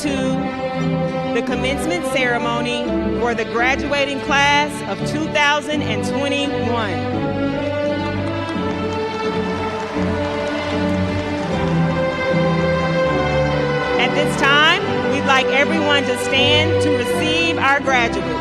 to the commencement ceremony for the graduating class of 2021. At this time, we'd like everyone to stand to receive our graduates.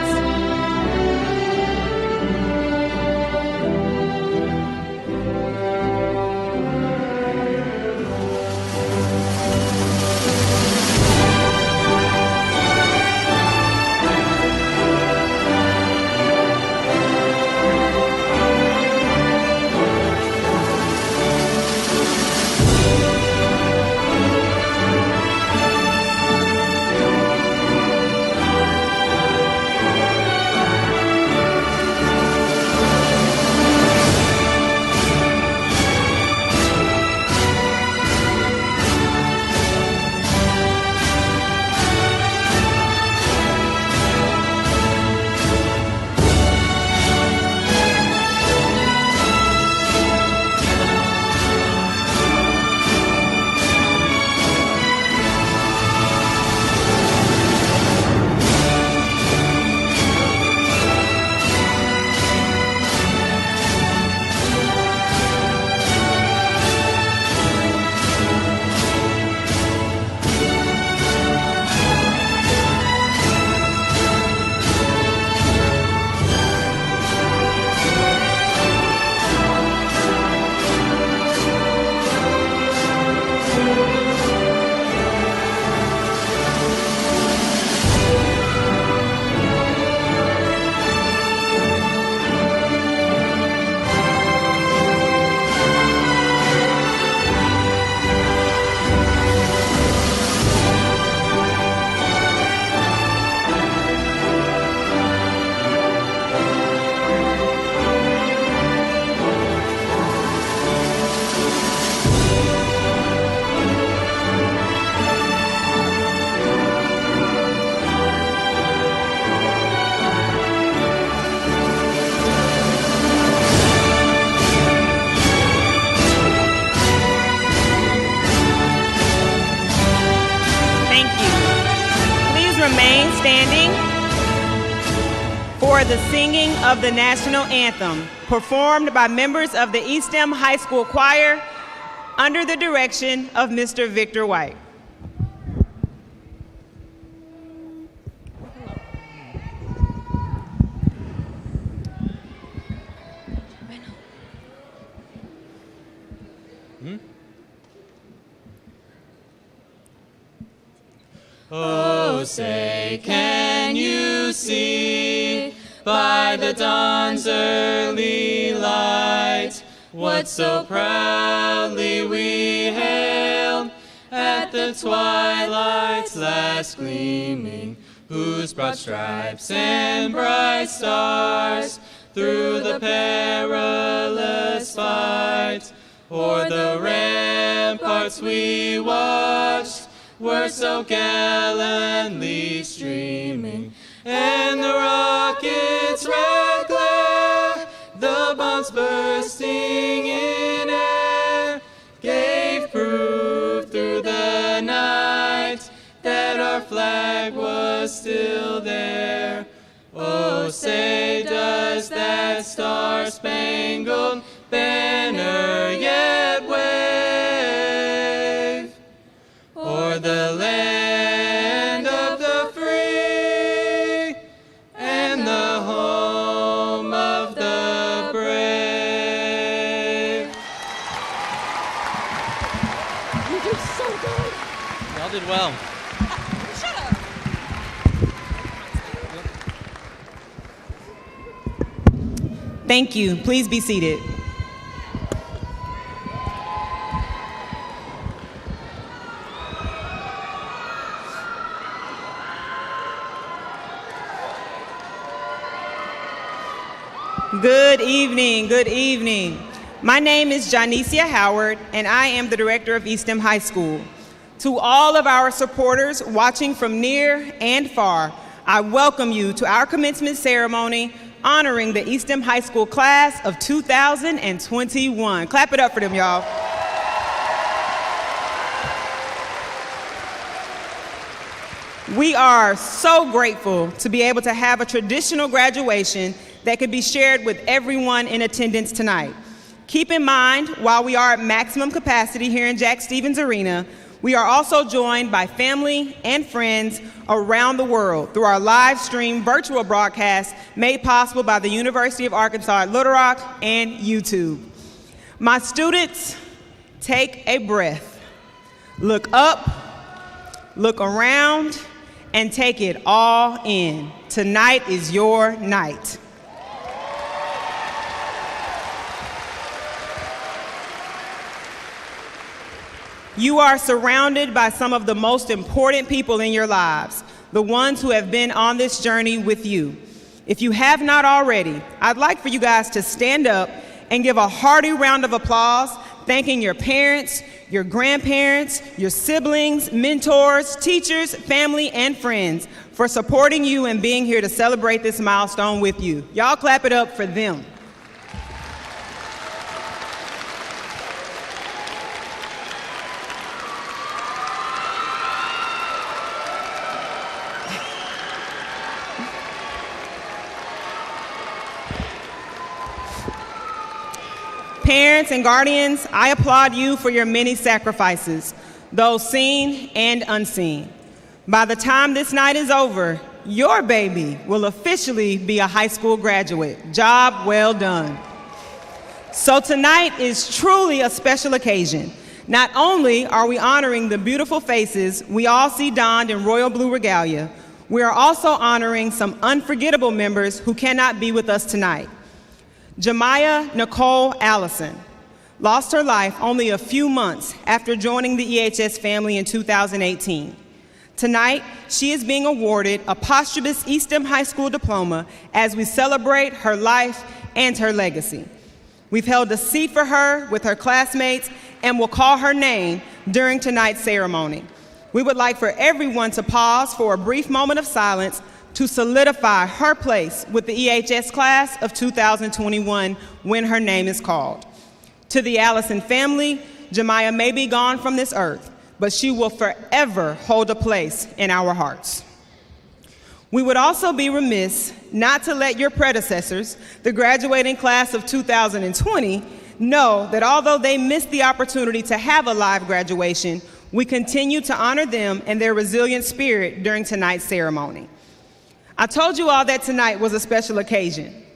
Remain standing for the singing of the national anthem, performed by members of the eStem High School Choir under the direction of Mr. Victor White. Oh, say, can you see by the dawn's early light what so proudly we hailed at the twilight's last gleaming, whose broad stripes and bright stars through the perilous fight o'er the ramparts we watched were so gallantly streaming, and the rocket's red glare, the bombs bursting in air, gave proof through the night that our flag was still there. Oh, say, does that star-spangled banner yet wave o'er the land of the free and the home of the brave? You did so good. Y'all did well. Shut up. Thank you. Please be seated. Good evening, good evening. My name is Janicia Howard, and I am the director of eStem High School. To all of our supporters watching from near and far, I welcome you to our commencement ceremony honoring the eStem High School class of 2021. Clap it up for them, y'all. We are so grateful to be able to have a traditional graduation that could be shared with everyone in attendance tonight. Keep in mind, while we are at maximum capacity here in Jack Stevens Arena, we are also joined by family and friends around the world through our live stream virtual broadcast made possible by the University of Arkansas at Little Rock and YouTube. My students, take a breath. Look up, look around, and take it all in. Tonight is your night. You are surrounded by some of the most important people in your lives, the ones who have been on this journey with you. If you have not already, I'd like for you guys to stand up and give a hearty round of applause, thanking your parents, your grandparents, your siblings, mentors, teachers, family, and friends for supporting you and being here to celebrate this milestone with you. Y'all clap it up for them. Parents and guardians, I applaud you for your many sacrifices, those seen and unseen. By the time this night is over, your baby will officially be a high school graduate. Job well done. So tonight is truly a special occasion. Not only are we honoring the beautiful faces we all see donned in royal blue regalia, we are also honoring some unforgettable members who cannot be with us tonight. Jemiah Nicole Allison lost her life only a few months after joining the EHS family in 2018. Tonight, she is being awarded a posthumous eStem High School diploma as we celebrate her life and her legacy. We've held a seat for her with her classmates and will call her name during tonight's ceremony. We would like for everyone to pause for a brief moment of silence to solidify her place with the EHS class of 2021 when her name is called. To the Allison family, Jemiah may be gone from this earth, but she will forever hold a place in our hearts. We would also be remiss not to let your predecessors, the graduating class of 2020, know that although they missed the opportunity to have a live graduation, we continue to honor them and their resilient spirit during tonight's ceremony. I told you all that tonight was a special occasion.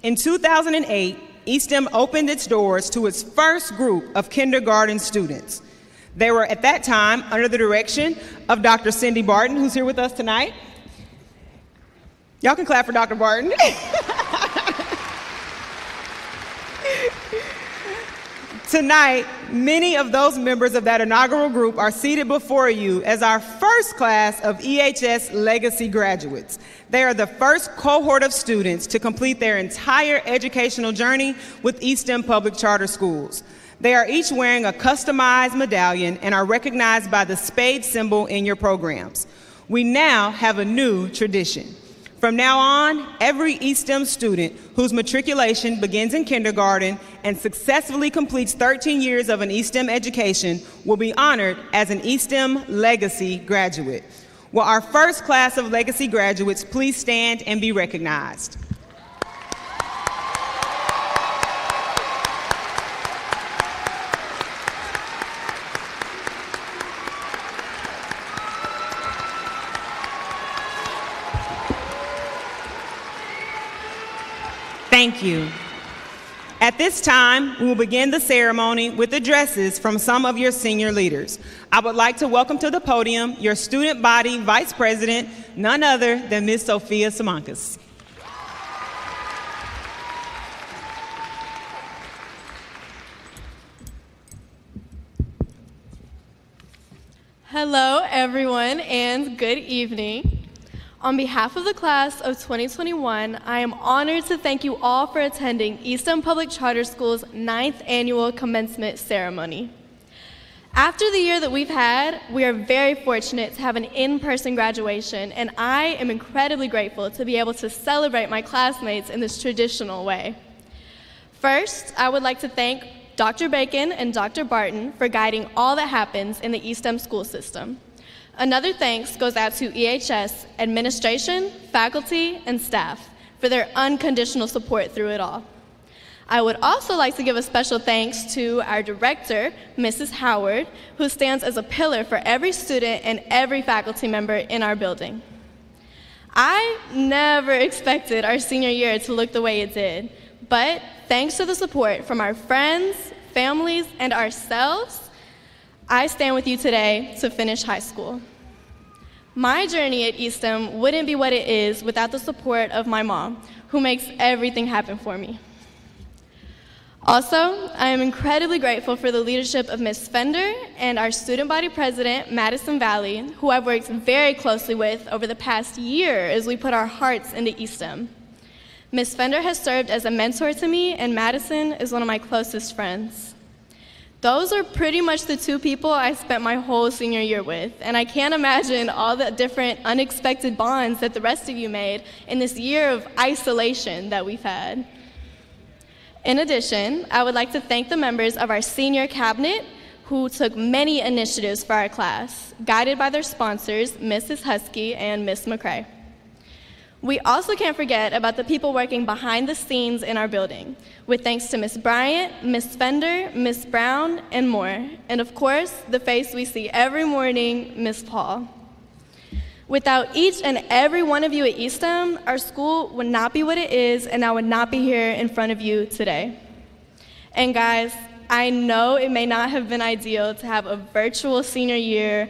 In 2008, eStem opened its doors to its first group of kindergarten students. They were at that time under the direction of Dr. Cindy Barton, who's here with us tonight. Y'all can clap for Dr. Barton. Tonight, many of those members of that inaugural group are seated before you as our first class of EHS Legacy graduates. They are the first cohort of students to complete their entire educational journey with eStem Public Charter Schools. They are each wearing a customized medallion and are recognized by the spade symbol in your programs. We now have a new tradition. From now on, every eStem student whose matriculation begins in kindergarten and successfully completes 13 years of an eStem education will be honored as an eStem Legacy graduate. Will our first class of Legacy graduates please stand and be recognized? Thank you. At this time, we will begin the ceremony with addresses from some of your senior leaders. I would like to welcome to the podium your student body vice president, none other than Ms. Sophia Simankis. Hello, everyone, and good evening. On behalf of the class of 2021, I am honored to thank you all for attending eStem Public Charter School's 9th annual commencement ceremony. After the year that we've had, we are very fortunate to have an in-person graduation, and I am incredibly grateful to be able to celebrate my classmates in this traditional way. First, I would like to thank Dr. Bacon and Dr. Barton for guiding all that happens in the eStem school system. Another thanks goes out to EHS, administration, faculty, and staff for their unconditional support through it all. I would also like to give a special thanks to our director, Mrs. Howard, who stands as a pillar for every student and every faculty member in our building. I never expected our senior year to look the way it did, but thanks to the support from our friends, families, and ourselves, I stand with you today to finish high school. My journey at eStem wouldn't be what it is without the support of my mom, who makes everything happen for me. Also, I am incredibly grateful for the leadership of Ms. Fender and our student body president, Madison Valley, who I've worked very closely with over the past year as we put our hearts into eStem. Ms. Fender has served as a mentor to me, and Madison is one of my closest friends. Those are pretty much the two people I spent my whole senior year with, and I can't imagine all the different unexpected bonds that the rest of you made in this year of isolation that we've had. In addition, I would like to thank the members of our senior cabinet who took many initiatives for our class, guided by their sponsors, Mrs. Husky and Ms. McCrae. We also can't forget about the people working behind the scenes in our building, with thanks to Ms. Bryant, Ms. Fender, Ms. Brown, and more. And of course, the face we see every morning, Ms. Paul. Without each and every one of you at eStem, our school would not be what it is, and I would not be here in front of you today. And guys, I know it may not have been ideal to have a virtual senior year,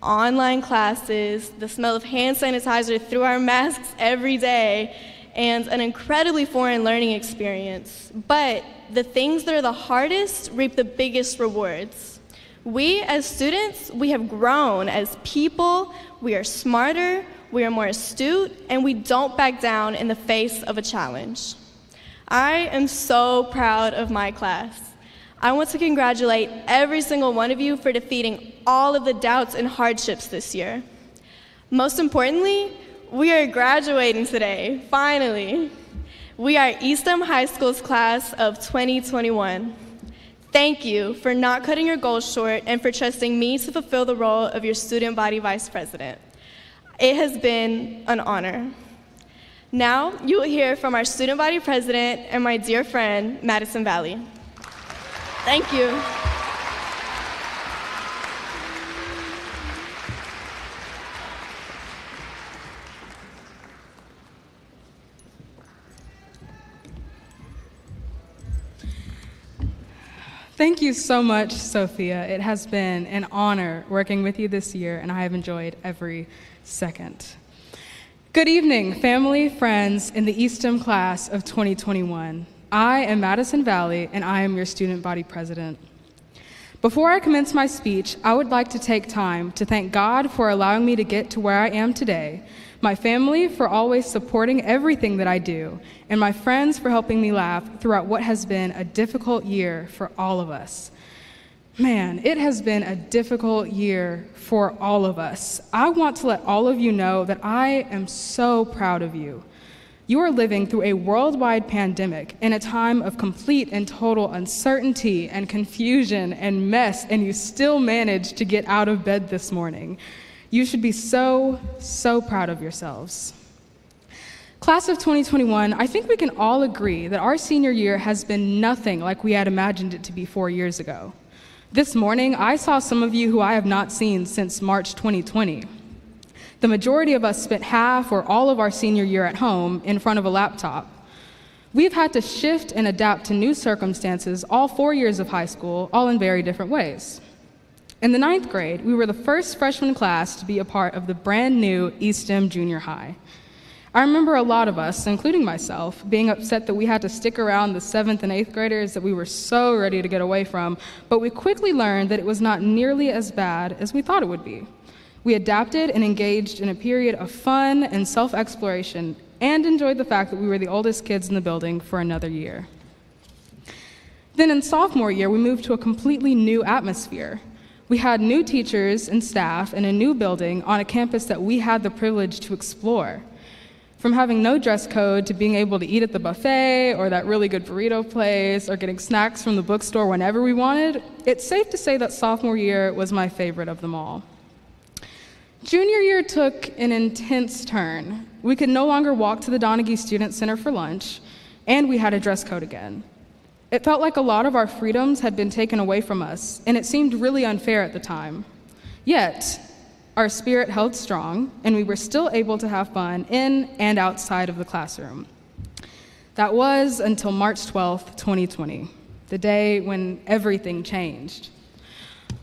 online classes, the smell of hand sanitizer through our masks every day, and an incredibly foreign learning experience. But the things that are the hardest reap the biggest rewards. We, as students, we have grown as people, we are smarter, we are more astute, and we don't back down in the face of a challenge. I am so proud of my class. I want to congratulate every single one of you for defeating all of the doubts and hardships this year. Most importantly, we are graduating today, finally. We are eStem High School's class of 2021. Thank you for not cutting your goals short and for trusting me to fulfill the role of your student body vice president. It has been an honor. Now, you will hear from our student body president and my dear friend, Madison Valley. Thank you. Thank you so much, Sophia. It has been an honor working with you this year, and I have enjoyed every second. Good evening, family, friends, in the eStem class of 2021. I am Madison Valley, and I am your student body president. Before I commence my speech, I would like to take time to thank God for allowing me to get to where I am today, my family for always supporting everything that I do, and my friends for helping me laugh throughout what has been a difficult year for all of us. Man, it has been a difficult year for all of us. I want to let all of you know that I am so proud of you. You are living through a worldwide pandemic in a time of complete and total uncertainty and confusion and mess, and you still managed to get out of bed this morning. You should be so, so proud of yourselves. Class of 2021, I think we can all agree that our senior year has been nothing like we had imagined it to be 4 years ago. This morning, I saw some of you who I have not seen since March 2020. The majority of us spent half or all of our senior year at home in front of a laptop. We've had to shift and adapt to new circumstances all 4 years of high school, all in very different ways. In the 9th grade, we were the first freshman class to be a part of the brand new eStem Junior High. I remember a lot of us, including myself, being upset that we had to stick around the 7th and 8th graders that we were so ready to get away from, but we quickly learned that it was not nearly as bad as we thought it would be. We adapted and engaged in a period of fun and self-exploration and enjoyed the fact that we were the oldest kids in the building for another year. Then in sophomore year, we moved to a completely new atmosphere. We had new teachers and staff in a new building on a campus that we had the privilege to explore. From having no dress code to being able to eat at the buffet or that really good burrito place or getting snacks from the bookstore whenever we wanted, it's safe to say that sophomore year was my favorite of them all. Junior year took an intense turn. We could no longer walk to the Donaghy Student Center for lunch, and we had a dress code again. It felt like a lot of our freedoms had been taken away from us, and it seemed really unfair at the time. Yet, our spirit held strong, and we were still able to have fun in and outside of the classroom. That was until March 12th, 2020, the day when everything changed.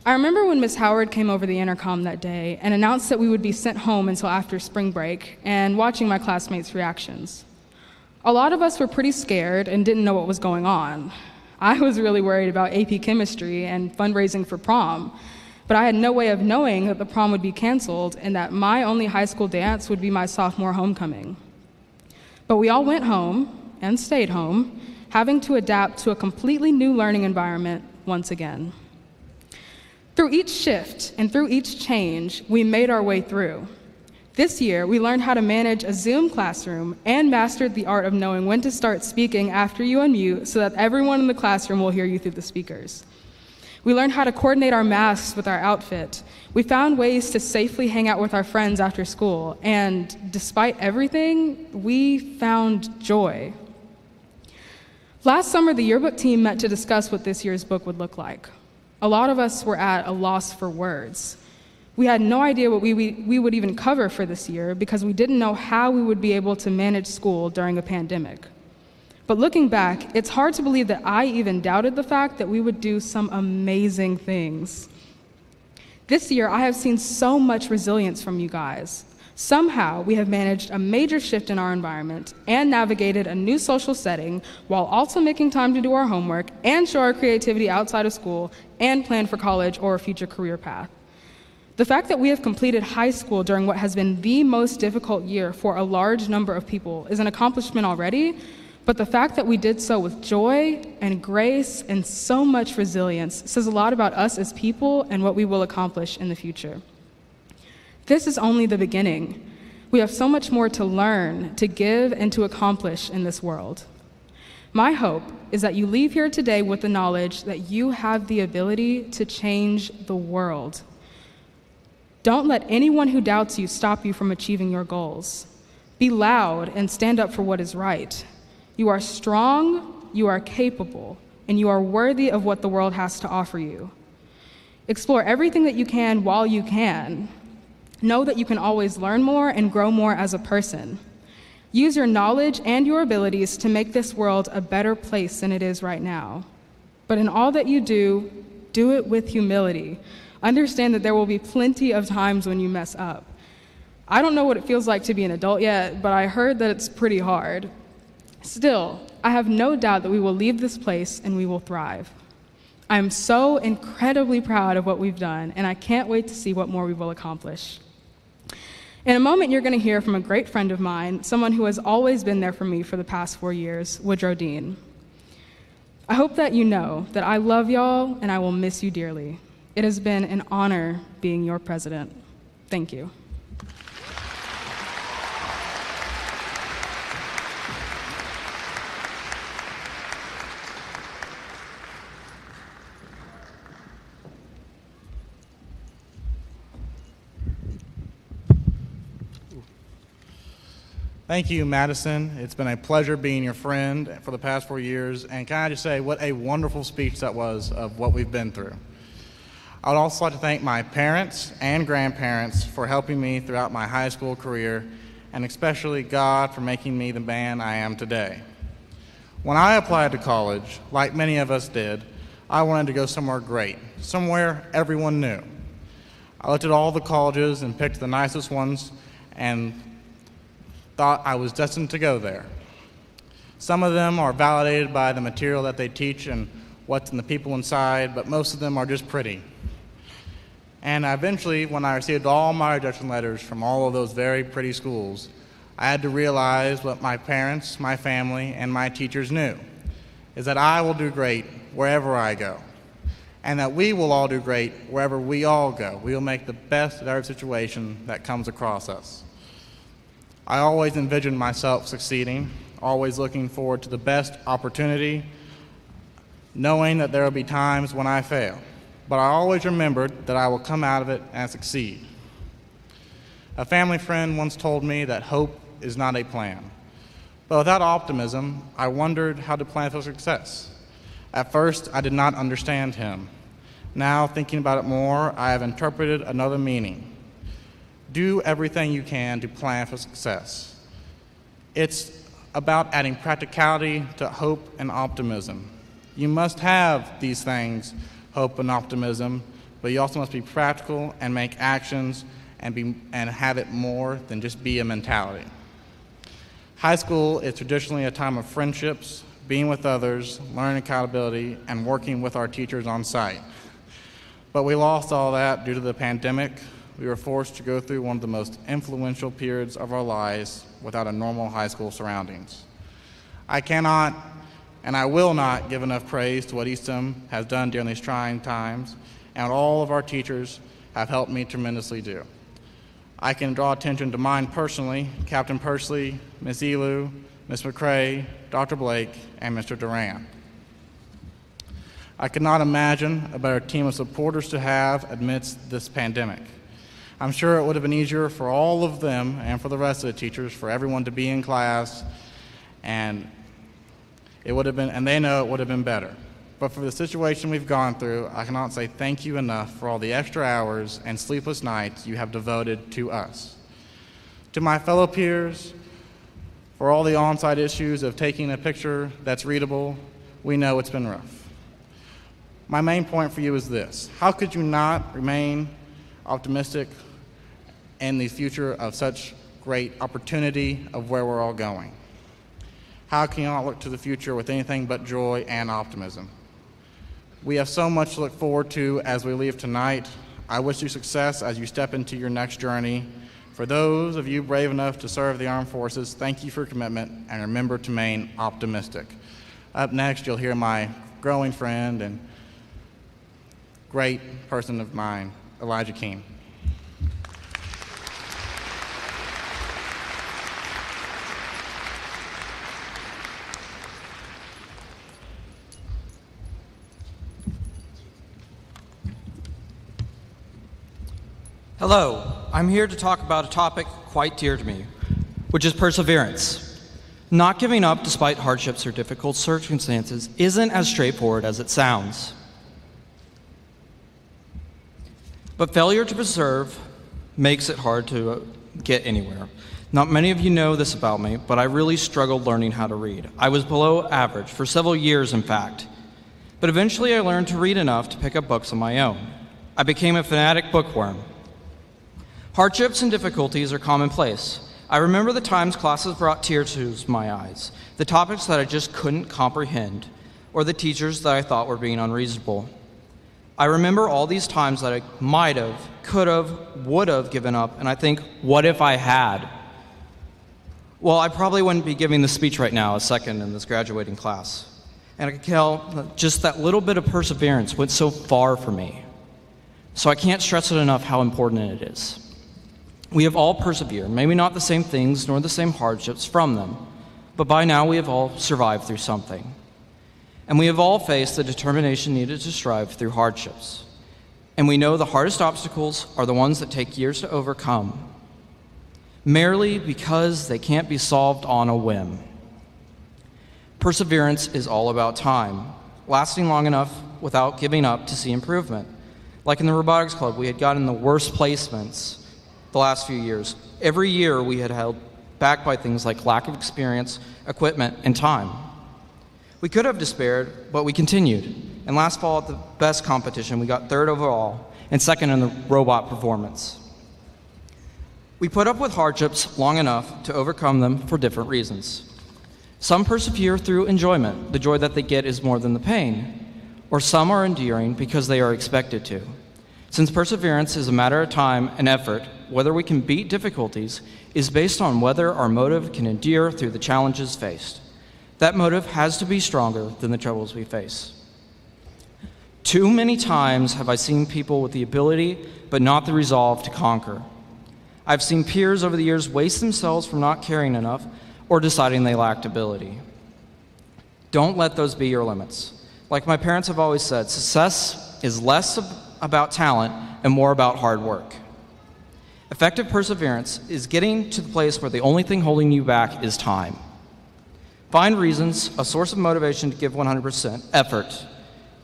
I remember when Ms. Howard came over the intercom that day and announced that we would be sent home until after spring break, and watching my classmates' reactions. A lot of us were pretty scared and didn't know what was going on. I was really worried about AP chemistry and fundraising for prom, but I had no way of knowing that the prom would be canceled and that my only high school dance would be my sophomore homecoming. But we all went home and stayed home, having to adapt to a completely new learning environment once again. Through each shift and through each change, we made our way through. This year, we learned how to manage a Zoom classroom and mastered the art of knowing when to start speaking after you unmute so that everyone in the classroom will hear you through the speakers. We learned how to coordinate our masks with our outfit. We found ways to safely hang out with our friends after school, and despite everything, we found joy. Last summer, the yearbook team met to discuss what this year's book would look like. A lot of us were at a loss for words. We had no idea what we would even cover for this year because we didn't know how we would be able to manage school during a pandemic. But looking back, it's hard to believe that I even doubted the fact that we would do some amazing things. This year, I have seen so much resilience from you guys. Somehow, we have managed a major shift in our environment and navigated a new social setting while also making time to do our homework and show our creativity outside of school and plan for college or a future career path. The fact that we have completed high school during what has been the most difficult year for a large number of people is an accomplishment already, but the fact that we did so with joy and grace and so much resilience says a lot about us as people and what we will accomplish in the future. This is only the beginning. We have so much more to learn, to give, and to accomplish in this world. My hope is that you leave here today with the knowledge that you have the ability to change the world. Don't let anyone who doubts you stop you from achieving your goals. Be loud and stand up for what is right. You are strong, you are capable, and you are worthy of what the world has to offer you. Explore everything that you can while you can. Know that you can always learn more and grow more as a person. Use your knowledge and your abilities to make this world a better place than it is right now. But in all that you do, do it with humility. Understand that there will be plenty of times when you mess up. I don't know what it feels like to be an adult yet, but I heard that it's pretty hard. Still, I have no doubt that we will leave this place and we will thrive. I am so incredibly proud of what we've done, and I can't wait to see what more we will accomplish. In a moment, you're going to hear from a great friend of mine, someone who has always been there for me for the past 4 years, Woodrow Dean. I hope that you know that I love y'all and I will miss you dearly. It has been an honor being your president. Thank you. Thank you, Madison. It's been a pleasure being your friend for the past 4 years, and can I just say what a wonderful speech that was of what we've been through. I would also like to thank my parents and grandparents for helping me throughout my high school career, and especially God for making me the man I am today. When I applied to college, like many of us did, I wanted to go somewhere great, somewhere everyone knew. I looked at all the colleges and picked the nicest ones and thought I was destined to go there. Some of them are validated by the material that they teach and what's in the people inside, but most of them are just pretty. And eventually, when I received all my rejection letters from all of those very pretty schools, I had to realize what my parents, my family, and my teachers knew, is that I will do great wherever I go, and that we will all do great wherever we all go. We will make the best of every situation that comes across us. I always envisioned myself succeeding, always looking forward to the best opportunity, knowing that there will be times when I fail. But I always remembered that I will come out of it and succeed. A family friend once told me that hope is not a plan. But without optimism, I wondered how to plan for success. At first, I did not understand him. Now, thinking about it more, I have interpreted another meaning. Do everything you can to plan for success. It's about adding practicality to hope and optimism. You must have these things, hope and optimism, but you also must be practical and make actions and have it more than just be a mentality. High school is traditionally a time of friendships, being with others, learning accountability, and working with our teachers on site. But we lost all that due to the pandemic. We were forced to go through one of the most influential periods of our lives without a normal high school surroundings. I cannot and I will not give enough praise to what eStem has done during these trying times, and all of our teachers have helped me tremendously do. I can draw attention to mine personally, Captain Persley, Ms. Elu, Ms. McCrae, Dr. Blake, and Mr. Duran. I could not imagine a better team of supporters to have amidst this pandemic. I'm sure it would have been easier for all of them and for the rest of the teachers for everyone to be in class, and it would have been, and they know it would have been better. But for the situation we've gone through, I cannot say thank you enough for all the extra hours and sleepless nights you have devoted to us. To my fellow peers, for all the on-site issues of taking a picture that's readable, we know it's been rough. My main point for you is this: how could you not remain optimistic in the future of such great opportunity of where we're all going? How can you not look to the future with anything but joy and optimism? We have so much to look forward to as we leave tonight. I wish you success as you step into your next journey. For those of you brave enough to serve the armed forces, thank you for your commitment, and remember to remain optimistic. Up next, you'll hear my growing friend and great person of mine, Elijah Keene. Hello, I'm here to talk about a topic quite dear to me, which is perseverance. Not giving up despite hardships or difficult circumstances isn't as straightforward as it sounds. But failure to persevere makes it hard to get anywhere. Not many of you know this about me, but I really struggled learning how to read. I was below average for several years, in fact. But eventually I learned to read enough to pick up books on my own. I became a fanatic bookworm. Hardships and difficulties are commonplace. I remember the times classes brought tears to my eyes, the topics that I just couldn't comprehend, or the teachers that I thought were being unreasonable. I remember all these times that I might have, could have, would have given up, and I think, what if I had? Well, I probably wouldn't be giving this speech right now, a second in this graduating class. And I can tell just that little bit of perseverance went so far for me. So I can't stress it enough how important it is. We have all persevered, maybe not the same things nor the same hardships from them, but by now we have all survived through something. And we have all faced the determination needed to strive through hardships. And we know the hardest obstacles are the ones that take years to overcome, merely because they can't be solved on a whim. Perseverance is all about time, lasting long enough without giving up to see improvement. Like in the robotics club, we had gotten the worst placements the last few years. Every year we had held back by things like lack of experience, equipment, and time. We could have despaired, but we continued. And last fall at the best competition, we got third overall and second in the robot performance. We put up with hardships long enough to overcome them for different reasons. Some persevere through enjoyment. The joy that they get is more than the pain. Or some are enduring because they are expected to. Since perseverance is a matter of time and effort, whether we can beat difficulties is based on whether our motive can endure through the challenges faced. That motive has to be stronger than the troubles we face. Too many times have I seen people with the ability but not the resolve to conquer. I've seen peers over the years waste themselves from not caring enough or deciding they lacked ability. Don't let those be your limits. Like my parents have always said, success is less about talent and more about hard work. Effective perseverance is getting to the place where the only thing holding you back is time. Find reasons, a source of motivation to give 100% effort.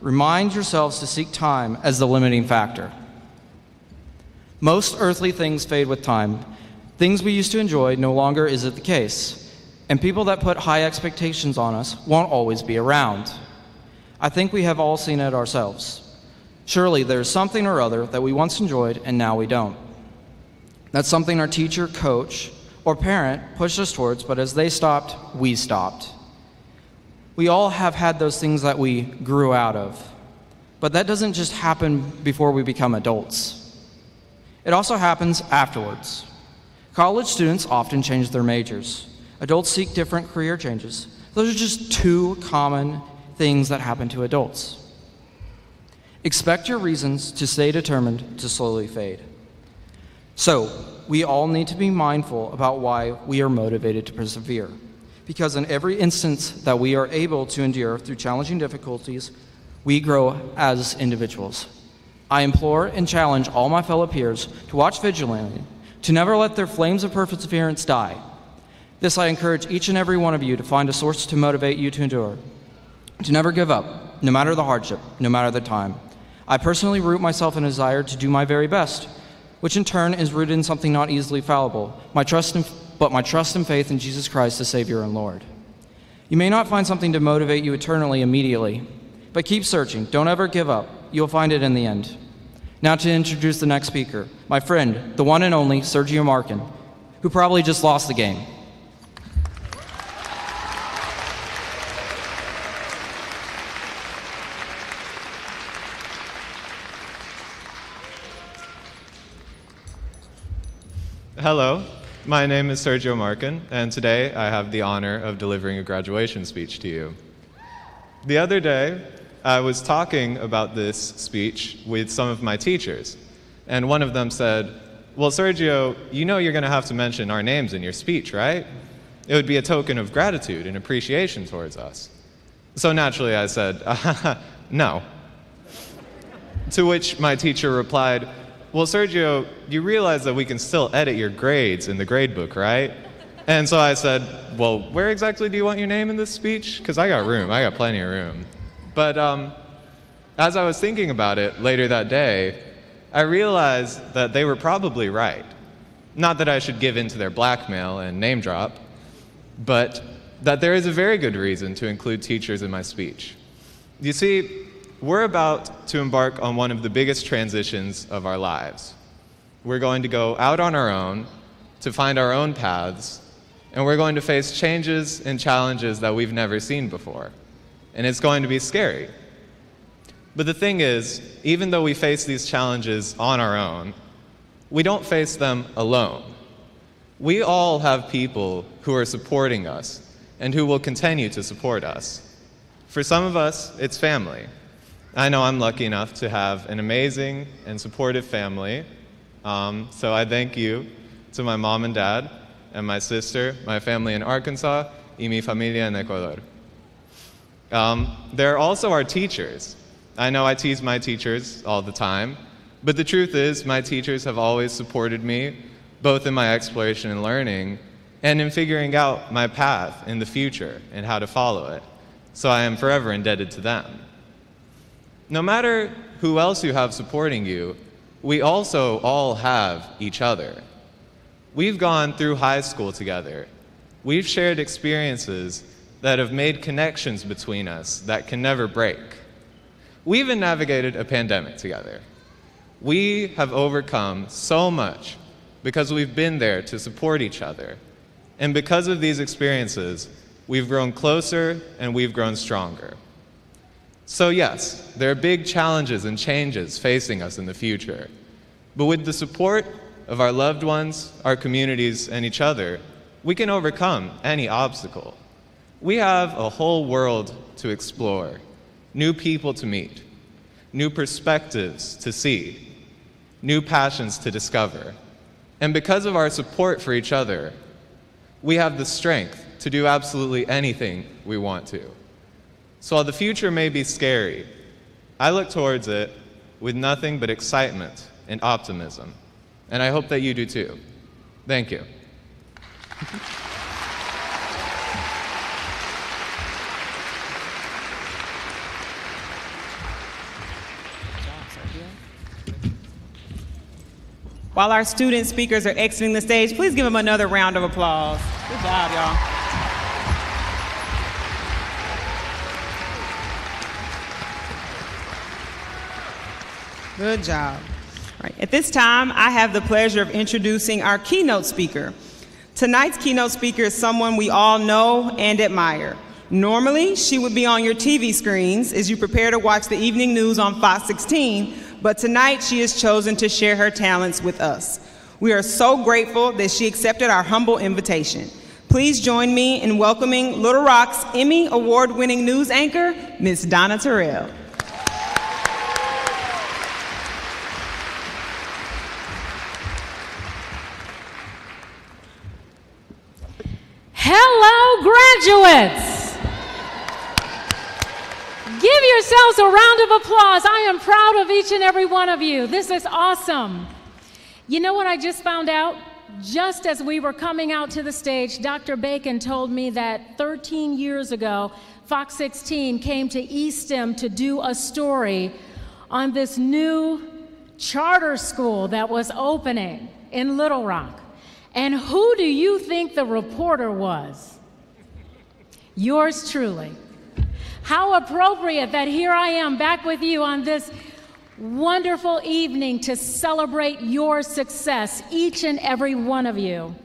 Remind yourselves to seek time as the limiting factor. Most earthly things fade with time. Things we used to enjoy no longer is it the case. And people that put high expectations on us won't always be around. I think we have all seen it ourselves. Surely there's something or other that we once enjoyed and now we don't. That's something our teacher, coach, or parent pushed us towards, but as they stopped, we stopped. We all have had those things that we grew out of. But that doesn't just happen before we become adults. It also happens afterwards. College students often change their majors. Adults seek different career changes. Those are just two common things that happen to adults. Expect your reasons to stay determined to slowly fade. So, we all need to be mindful about why we are motivated to persevere. Because in every instance that we are able to endure through challenging difficulties, we grow as individuals. I implore and challenge all my fellow peers to watch vigilantly, to never let their flames of perseverance die. This I encourage each and every one of you to find a source to motivate you to endure, to never give up, no matter the hardship, no matter the time. I personally root myself in a desire to do my very best, which in turn is rooted in something not easily fallible, my trust and faith in Jesus Christ, the Savior and Lord. You may not find something to motivate you eternally immediately, but keep searching. Don't ever give up. You'll find it in the end. Now to introduce the next speaker, my friend, the one and only Sergio Markin, who probably just lost the game. Hello, my name is Sergio Markin, and today I have the honor of delivering a graduation speech to you. The other day, I was talking about this speech with some of my teachers, and one of them said, "Well, Sergio, you know you're going to have to mention our names in your speech, right? It would be a token of gratitude and appreciation towards us." So naturally I said, "No." To which my teacher replied, "Well, Sergio, you realize that we can still edit your grades in the gradebook, right?" And so I said, "Well, where exactly do you want your name in this speech? Because I got room. I got plenty of room." But as I was thinking about it later that day, I realized that they were probably right. Not that I should give in to their blackmail and name drop, but that there is a very good reason to include teachers in my speech. You see, we're about to embark on one of the biggest transitions of our lives. We're going to go out on our own to find our own paths, and we're going to face changes and challenges that we've never seen before. And it's going to be scary. But the thing is, even though we face these challenges on our own, we don't face them alone. We all have people who are supporting us and who will continue to support us. For some of us, it's family. I know I'm lucky enough to have an amazing and supportive family, so I thank you to my mom and dad, and my sister, my family in Arkansas, y mi familia en Ecuador. There are also our teachers. I know I tease my teachers all the time, but the truth is my teachers have always supported me, both in my exploration and learning, and in figuring out my path in the future and how to follow it. So I am forever indebted to them. No matter who else you have supporting you, we also all have each other. We've gone through high school together. We've shared experiences that have made connections between us that can never break. We even navigated a pandemic together. We have overcome so much because we've been there to support each other. And because of these experiences, we've grown closer and we've grown stronger. So yes, there are big challenges and changes facing us in the future. But with the support of our loved ones, our communities, and each other, we can overcome any obstacle. We have a whole world to explore, new people to meet, new perspectives to see, new passions to discover. And because of our support for each other, we have the strength to do absolutely anything we want to. So while the future may be scary, I look towards it with nothing but excitement and optimism. And I hope that you do too. Thank you. While our student speakers are exiting the stage, please give them another round of applause. Good job, y'all. Good job. All right, at this time, I have the pleasure of introducing our keynote speaker. Tonight's keynote speaker is someone we all know and admire. Normally, she would be on your TV screens as you prepare to watch the evening news on Fox 16, but tonight she has chosen to share her talents with us. We are so grateful that she accepted our humble invitation. Please join me in welcoming Little Rock's Emmy Award-winning news anchor, Ms. Donna Terrell. Hello, graduates! Give yourselves a round of applause. I am proud of each and every one of you. This is awesome. You know what I just found out? Just as we were coming out to the stage, Dr. Bacon told me that 13 years ago, Fox 16 came to eStem to do a story on this new charter school that was opening in Little Rock. And who do you think the reporter was? Yours truly. How appropriate that here I am back with you on this wonderful evening to celebrate your success, each and every one of you.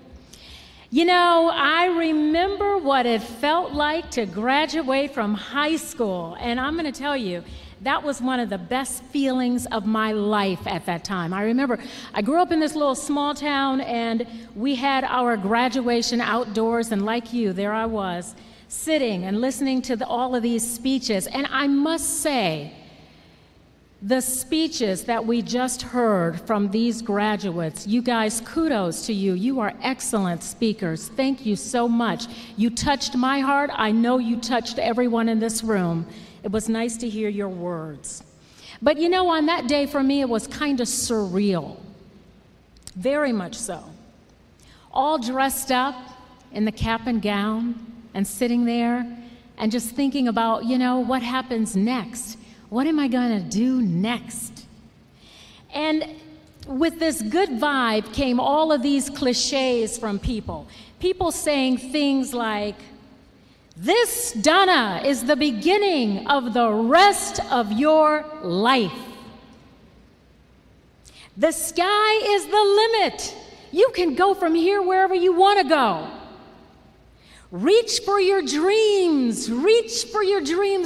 You know, I remember what it felt like to graduate from high school, and I'm going to tell you, that was one of the best feelings of my life at that time. I remember I grew up in this little small town, and we had our graduation outdoors, and like you, there I was, sitting and listening to all of these speeches. And I must say, the speeches that we just heard from these graduates, you guys, kudos to you. You are excellent speakers. Thank you so much. You touched my heart. I know you touched everyone in this room. It was nice to hear your words. But you know, on that day for me, it was kind of surreal. Very much so. All dressed up in the cap and gown and sitting there and just thinking about, you know, what happens next? What am I going to do next? And with this good vibe came all of these cliches from people. People saying things like, "This, Donna, is the beginning of the rest of your life. The sky is the limit. You can go from here wherever you want to go. Reach for your dreams,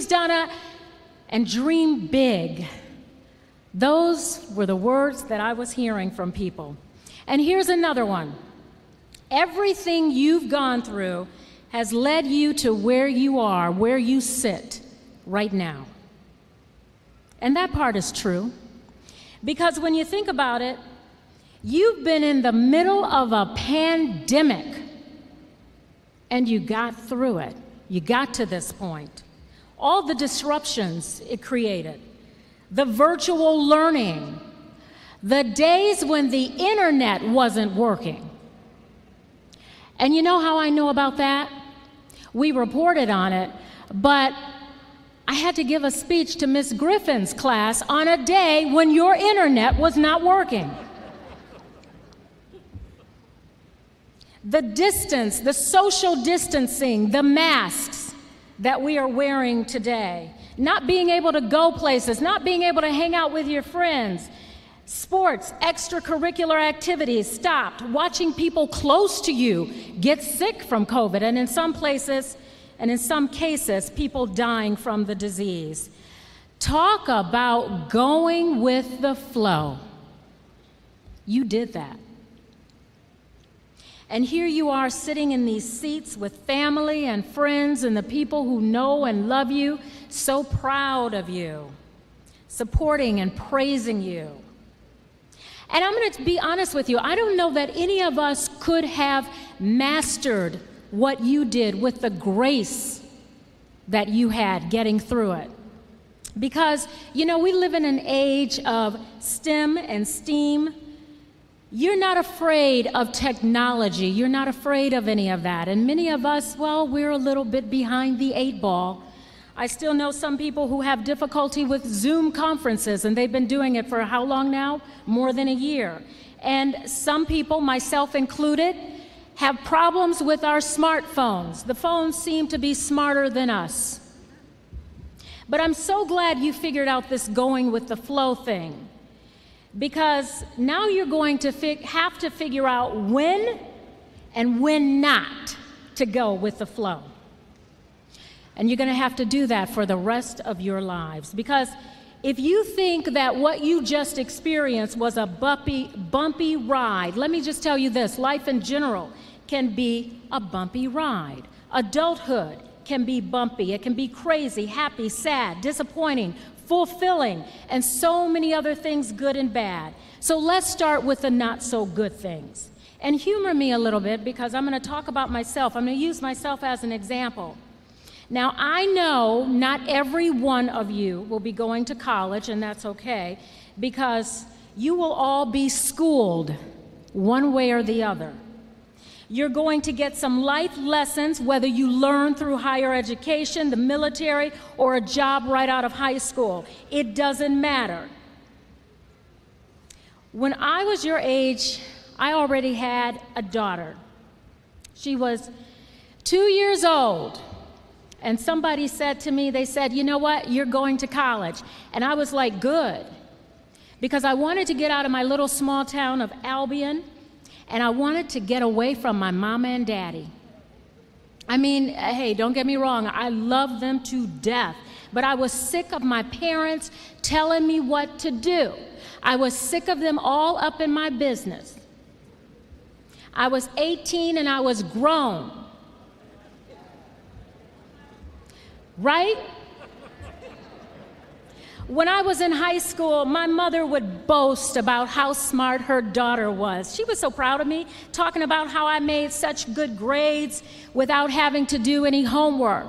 Donna, and dream big." Those were the words that I was hearing from people. And here's another one. Everything you've gone through has led you to where you are, where you sit right now. And that part is true. Because when you think about it, you've been in the middle of a pandemic, and you got through it. You got to this point. All the disruptions it created, the virtual learning, the days when the internet wasn't working. And you know how I know about that? We reported on it, but I had to give a speech to Miss Griffin's class on a day when your internet was not working. The distance, the social distancing, the masks that we are wearing today, not being able to go places, not being able to hang out with your friends, sports, extracurricular activities stopped, watching people close to you get sick from COVID, and in some places, and in some cases, people dying from the disease. Talk about going with the flow. You did that. And here you are sitting in these seats with family and friends and the people who know and love you, so proud of you, supporting and praising you. And I'm going to be honest with you, I don't know that any of us could have mastered what you did with the grace that you had getting through it. Because, you know, we live in an age of STEM and STEAM. You're not afraid of technology. You're not afraid of any of that. And many of us, well, we're a little bit behind the 8 ball. I still know some people who have difficulty with Zoom conferences, and they've been doing it for how long now? More than a year. And some people, myself included, have problems with our smartphones. The phones seem to be smarter than us. But I'm so glad you figured out this going with the flow thing, because now you're going to have to figure out when and when not to go with the flow. And you're going to have to do that for the rest of your lives, because if you think that what you just experienced was a bumpy ride, let me just tell you this, life in general can be a bumpy ride. Adulthood can be bumpy. It can be crazy, happy, sad, disappointing, fulfilling, and so many other things, good and bad. So let's start with the not so good things. And humor me a little bit, because I'm going to talk about myself. I'm going to use myself as an example. Now, I know not every one of you will be going to college, and that's okay, because you will all be schooled one way or the other. You're going to get some life lessons, whether you learn through higher education, the military, or a job right out of high school. It doesn't matter. When I was your age, I already had a daughter. She was 2 years old. And somebody said to me, they said, you know what, you're going to college. And I was like, good. Because I wanted to get out of my little small town of Albion, and I wanted to get away from my mama and daddy. I mean, hey, don't get me wrong, I love them to death. But I was sick of my parents telling me what to do. I was sick of them all up in my business. I was 18 and I was grown. Right? When I was in high school, my mother would boast about how smart her daughter was. She was so proud of me, talking about how I made such good grades without having to do any homework.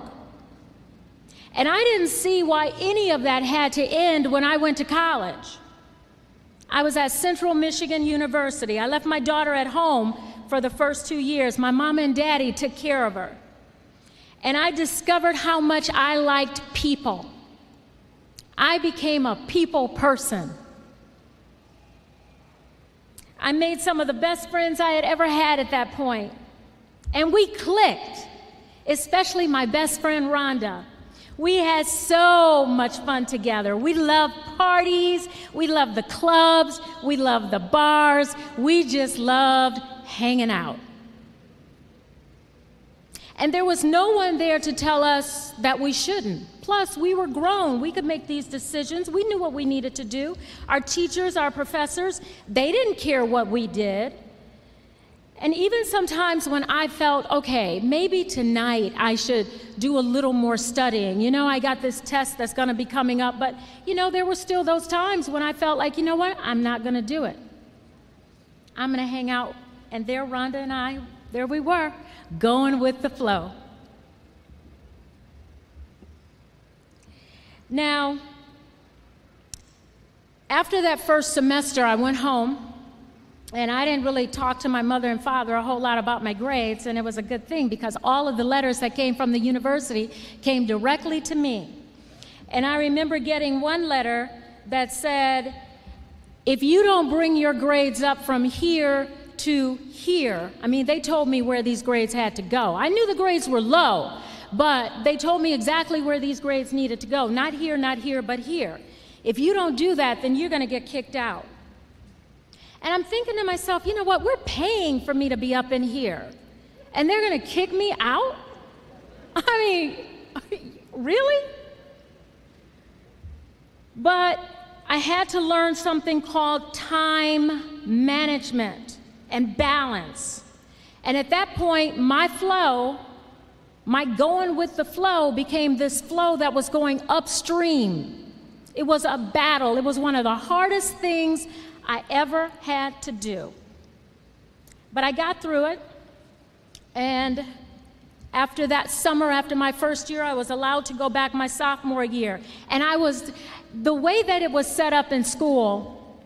And I didn't see why any of that had to end when I went to college. I was at Central Michigan University. I left my daughter at home for the first 2 years. My mom and daddy took care of her. And I discovered how much I liked people. I became a people person. I made some of the best friends I had ever had at that point. And we clicked, especially my best friend Rhonda. We had so much fun together. We loved parties, we loved the clubs, we loved the bars, we just loved hanging out. And there was no one there to tell us that we shouldn't. Plus, we were grown. We could make these decisions. We knew what we needed to do. Our teachers, our professors, they didn't care what we did. And even sometimes when I felt, okay, maybe tonight I should do a little more studying. You know, I got this test that's going to be coming up. But, you know, there were still those times when I felt like, you know what, I'm not going to do it. I'm going to hang out. And there Rhonda and I, there we were, going with the flow. Now, after that first semester, I went home, and I didn't really talk to my mother and father a whole lot about my grades, and it was a good thing because all of the letters that came from the university came directly to me. And I remember getting one letter that said, if you don't bring your grades up from here to here, I mean, they told me where these grades had to go. I knew the grades were low, but they told me exactly where these grades needed to go. Not here, but here. If you don't do that, then you're going to get kicked out. And I'm thinking to myself, you know what? We're paying for me to be up in here, and they're going to kick me out? I mean, really? But I had to learn something called time management and balance. And at that point, my flow, my going with the flow, became this flow that was going upstream. It was a battle. It was one of the hardest things I ever had to do. But I got through it, and after that summer, after my first year, I was allowed to go back my sophomore year. And the way that it was set up in school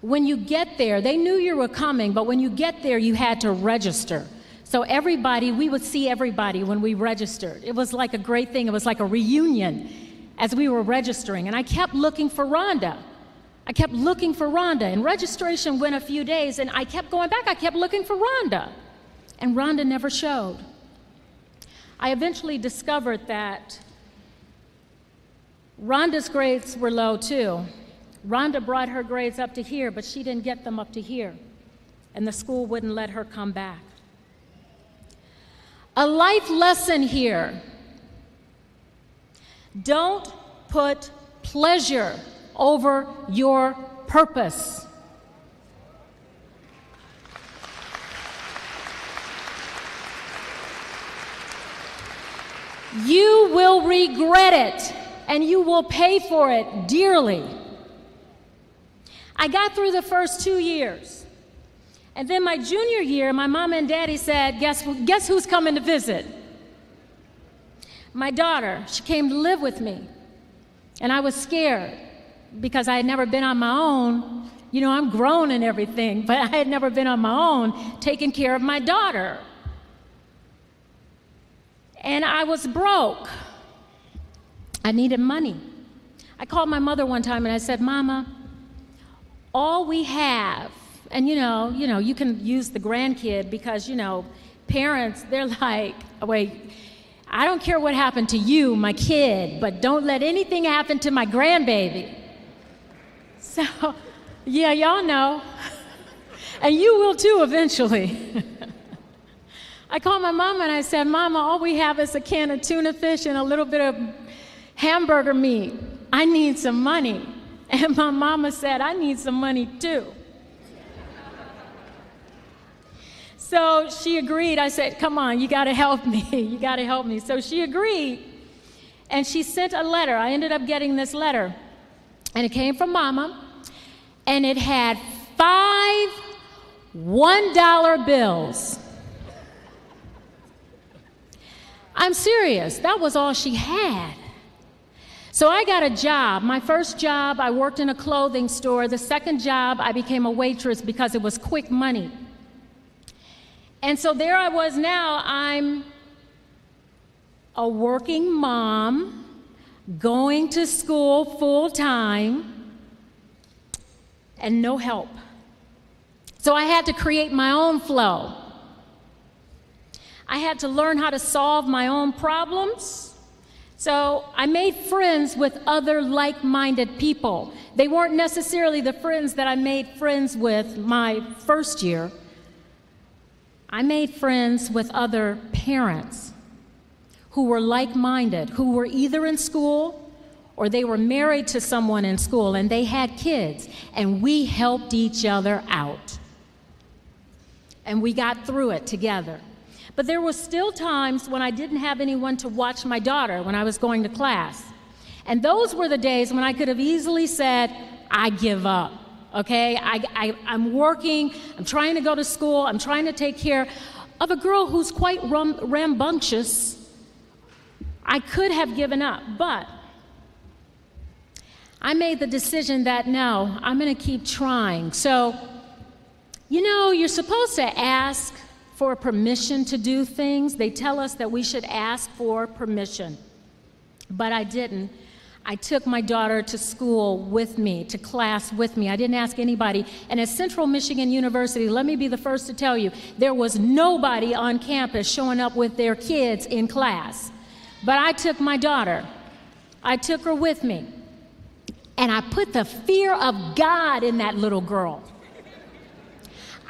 When you get there, they knew you were coming, but when you get there, you had to register. So everybody, we would see everybody when we registered. It was like a great thing. It was like a reunion as we were registering. And I kept looking for Rhonda. I kept looking for Rhonda. And registration went a few days, and I kept going back. I kept looking for Rhonda. And Rhonda never showed. I eventually discovered that Rhonda's grades were low too. Rhonda brought her grades up to here, but she didn't get them up to here. And the school wouldn't let her come back. A life lesson here. Don't put pleasure over your purpose. You will regret it, and you will pay for it dearly. I got through the first 2 years. And then my junior year, my mom and daddy said, guess who's coming to visit? My daughter. She came to live with me. And I was scared because I had never been on my own. You know, I'm grown and everything, but I had never been on my own taking care of my daughter. And I was broke. I needed money. I called my mother one time and I said, Mama, all we have, and you know, you can use the grandkid because, you know, parents, they're like, wait, I don't care what happened to you, my kid, but don't let anything happen to my grandbaby. So, yeah, y'all know. And you will too eventually. I called my mama and I said, Mama, all we have is a can of tuna fish and a little bit of hamburger meat. I need some money. And my mama said, I need some money too. So she agreed. I said, come on, you got to help me. You got to help me. So she agreed, and she sent a letter. I ended up getting this letter, and it came from Mama, and it had 5 $1 bills. I'm serious. That was all she had. So I got a job. My first job, I worked in a clothing store. The second job, I became a waitress because it was quick money. And so there I was now. I'm a working mom, going to school full time, and no help. So I had to create my own flow. I had to learn how to solve my own problems. So I made friends with other like-minded people. They weren't necessarily the friends that I made friends with my first year. I made friends with other parents who were like-minded, who were either in school or they were married to someone in school and they had kids, and we helped each other out. And we got through it together. But there were still times when I didn't have anyone to watch my daughter when I was going to class. And those were the days when I could have easily said, I give up. Okay, I'm working, I'm trying to go to school, I'm trying to take care of a girl who's quite rambunctious. I could have given up, but I made the decision that no, I'm going to keep trying. So, you know, you're supposed to ask for permission to do things. They tell us that we should ask for permission, but I didn't. I took my daughter to school with me, to class with me. I didn't ask anybody. And at Central Michigan University, let me be the first to tell you, there was nobody on campus showing up with their kids in class. But I took my daughter. I took her with me. And I put the fear of God in that little girl.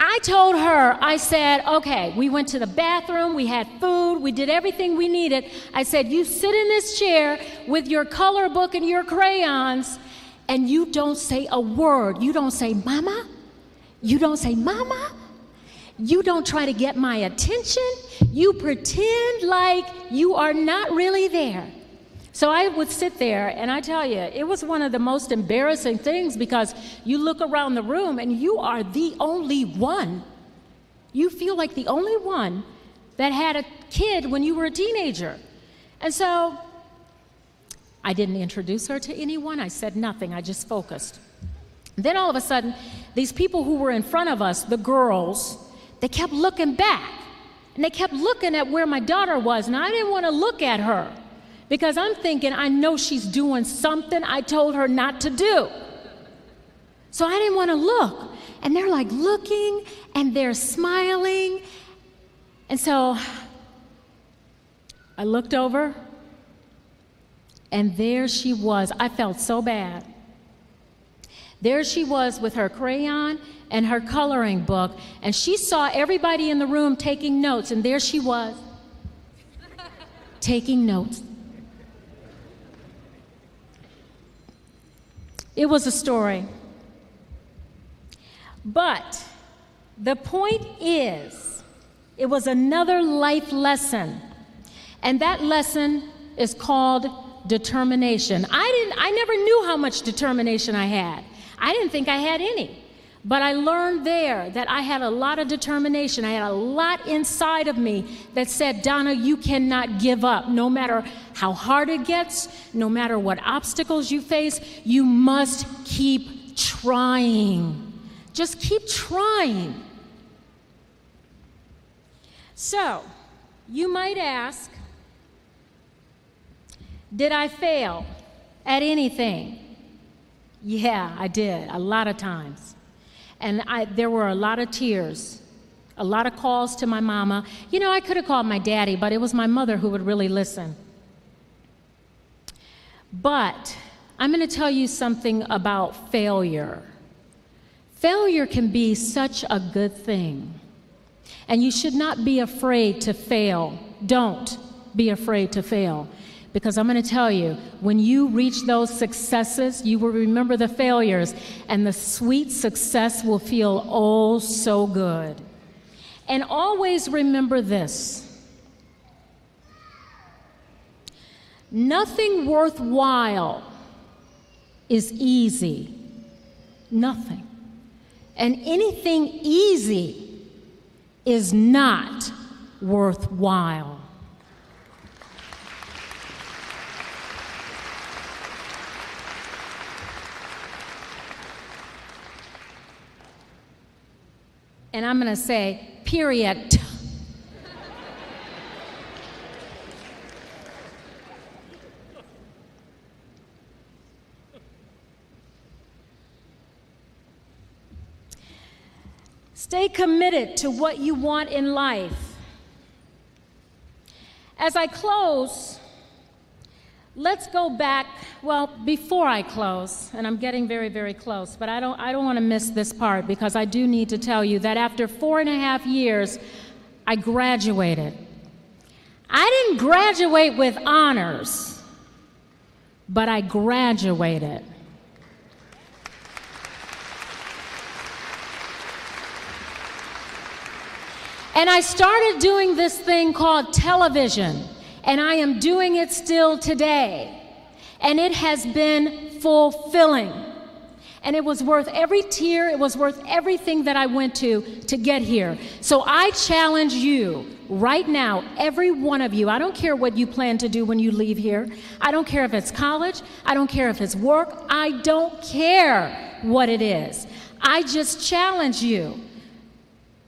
I told her, I said, okay, we went to the bathroom, we had food, we did everything we needed. I said, you sit in this chair with your color book and your crayons, and you don't say a word. You don't say, Mama. You don't say, Mama. You don't try to get my attention. You pretend like you are not really there. So I would sit there, and I tell you, it was one of the most embarrassing things because you look around the room and you are the only one. You feel like the only one that had a kid when you were a teenager. And so I didn't introduce her to anyone. I said nothing. I just focused. Then all of a sudden, these people who were in front of us, the girls, they kept looking back. And they kept looking at where my daughter was, and I didn't want to look at her because I'm thinking, I know she's doing something I told her not to do. So I didn't want to look. And they're like looking, and they're smiling. And so I looked over, and there she was. I felt so bad. There she was with her crayon and her coloring book, and she saw everybody in the room taking notes, and there she was, taking notes. It was a story. But the point is, it was another life lesson, and that lesson is called determination. I never knew how much determination I had. I didn't think I had any. But I learned there that I had a lot of determination. I had a lot inside of me that said, Donna, you cannot give up. No matter how hard it gets, no matter what obstacles you face, you must keep trying. Just keep trying. So, you might ask, did I fail at anything? Yeah, I did, a lot of times. And there were a lot of tears, a lot of calls to my mama. You know, I could have called my daddy, but it was my mother who would really listen. But I'm going to tell you something about failure. Failure can be such a good thing. And you should not be afraid to fail. Don't be afraid to fail. Because I'm going to tell you, when you reach those successes, you will remember the failures, and the sweet success will feel oh so good. And always remember this: nothing worthwhile is easy. Nothing. And anything easy is not worthwhile. And I'm going to say, period. Stay committed to what you want in life. As I close, let's go back, well, before I close, and I'm getting very, very close, but I don't want to miss this part because I do need to tell you that after 4.5 years, I graduated. I didn't graduate with honors, but I graduated. And I started doing this thing called television, and I am doing it still today. And it has been fulfilling. And it was worth every tear, it was worth everything that I went to get here. So I challenge you right now, every one of you, I don't care what you plan to do when you leave here. I don't care if it's college, I don't care if it's work, I don't care what it is. I just challenge you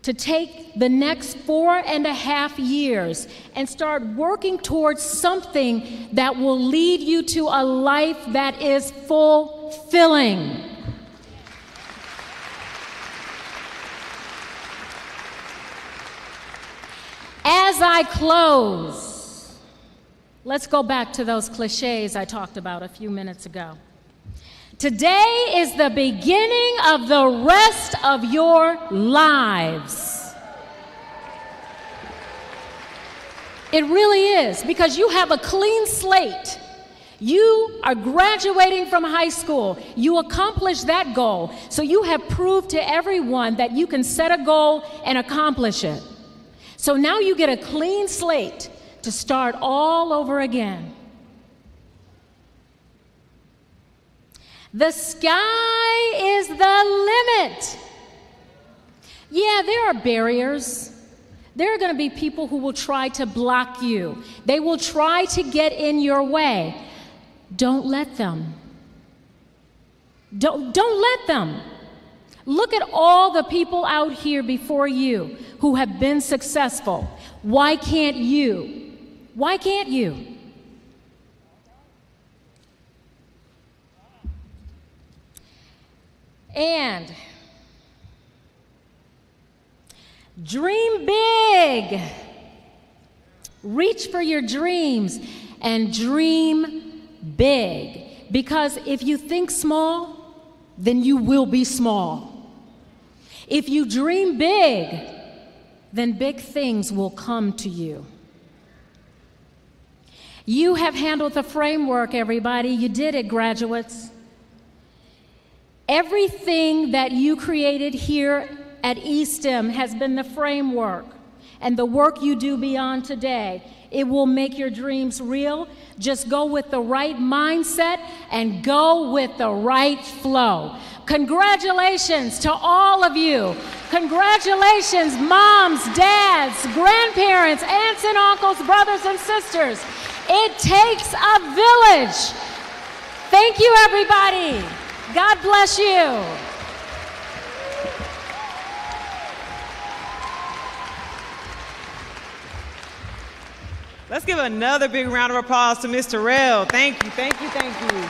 to take the next 4.5 years and start working towards something that will lead you to a life that is fulfilling. As I close, let's go back to those cliches I talked about a few minutes ago. Today is the beginning of the rest of your lives. It really is, because you have a clean slate. You are graduating from high school. You accomplished that goal. So you have proved to everyone that you can set a goal and accomplish it. So now you get a clean slate to start all over again. The sky is the limit. Yeah, there are barriers. There are going to be people who will try to block you. They will try to get in your way. Don't let them. Don't let them. Look at all the people out here before you who have been successful. Why can't you? Why can't you? And dream big. Reach for your dreams and dream big. Because if you think small, then you will be small. If you dream big, then big things will come to you. You have handled the framework, everybody. You did it, graduates. Everything that you created here at eStem has been the framework, and the work you do beyond today. It will make your dreams real. Just go with the right mindset and go with the right flow. Congratulations to all of you. Congratulations, moms, dads, grandparents, aunts and uncles, brothers and sisters. It takes a village. Thank you, everybody. God bless you. Let's give another big round of applause to Ms. Terrell. Thank you, thank you, thank you.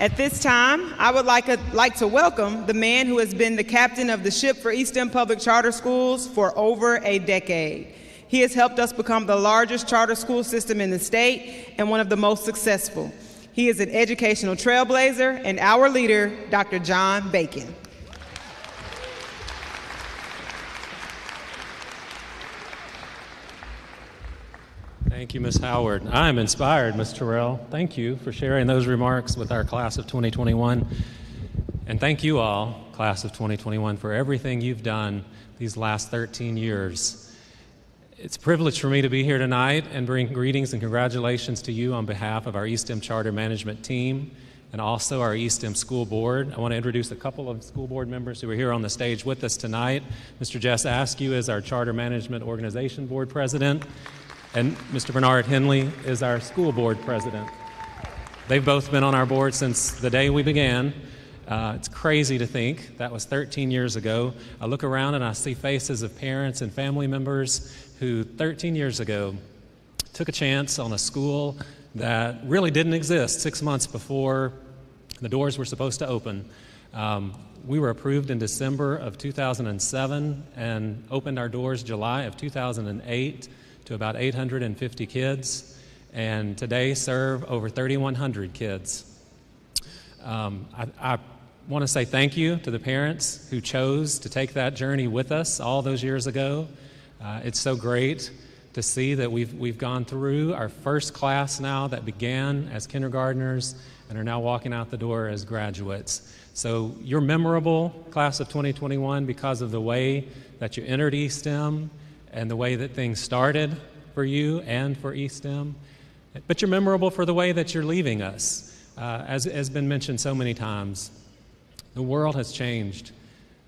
At this time, I would like to welcome the man who has been the captain of the ship for eStem Public Charter Schools for over a decade. He has helped us become the largest charter school system in the state and one of the most successful. He is an educational trailblazer and our leader, Dr. John Bacon. Thank you, Ms. Howard. I'm inspired, Ms. Terrell. Thank you for sharing those remarks with our class of 2021. And thank you all, class of 2021, for everything you've done these last 13 years. It's a privilege for me to be here tonight and bring greetings and congratulations to you on behalf of our eStem Charter Management team and also our eStem School Board. I want to introduce a couple of school board members who are here on the stage with us tonight. Mr. Jess Askew is our Charter Management Organization Board President, and Mr. Bernard Henley is our school board president. They've both been on our board since the day we began. It's crazy to think that was 13 years ago. I look around and I see faces of parents and family members who 13 years ago took a chance on a school that really didn't exist 6 months before the doors were supposed to open. We were approved in December of 2007 and opened our doors July of 2008 to about 850 kids, and today serve over 3,100 kids. I want to say thank you to the parents who chose to take that journey with us all those years ago. It's so great to see that we've gone through our first class now that began as kindergartners and are now walking out the door as graduates. So you're memorable, class of 2021, because of the way that you entered eStem and the way that things started for you and for eStem. But you're memorable for the way that you're leaving us. As has been mentioned so many times, the world has changed.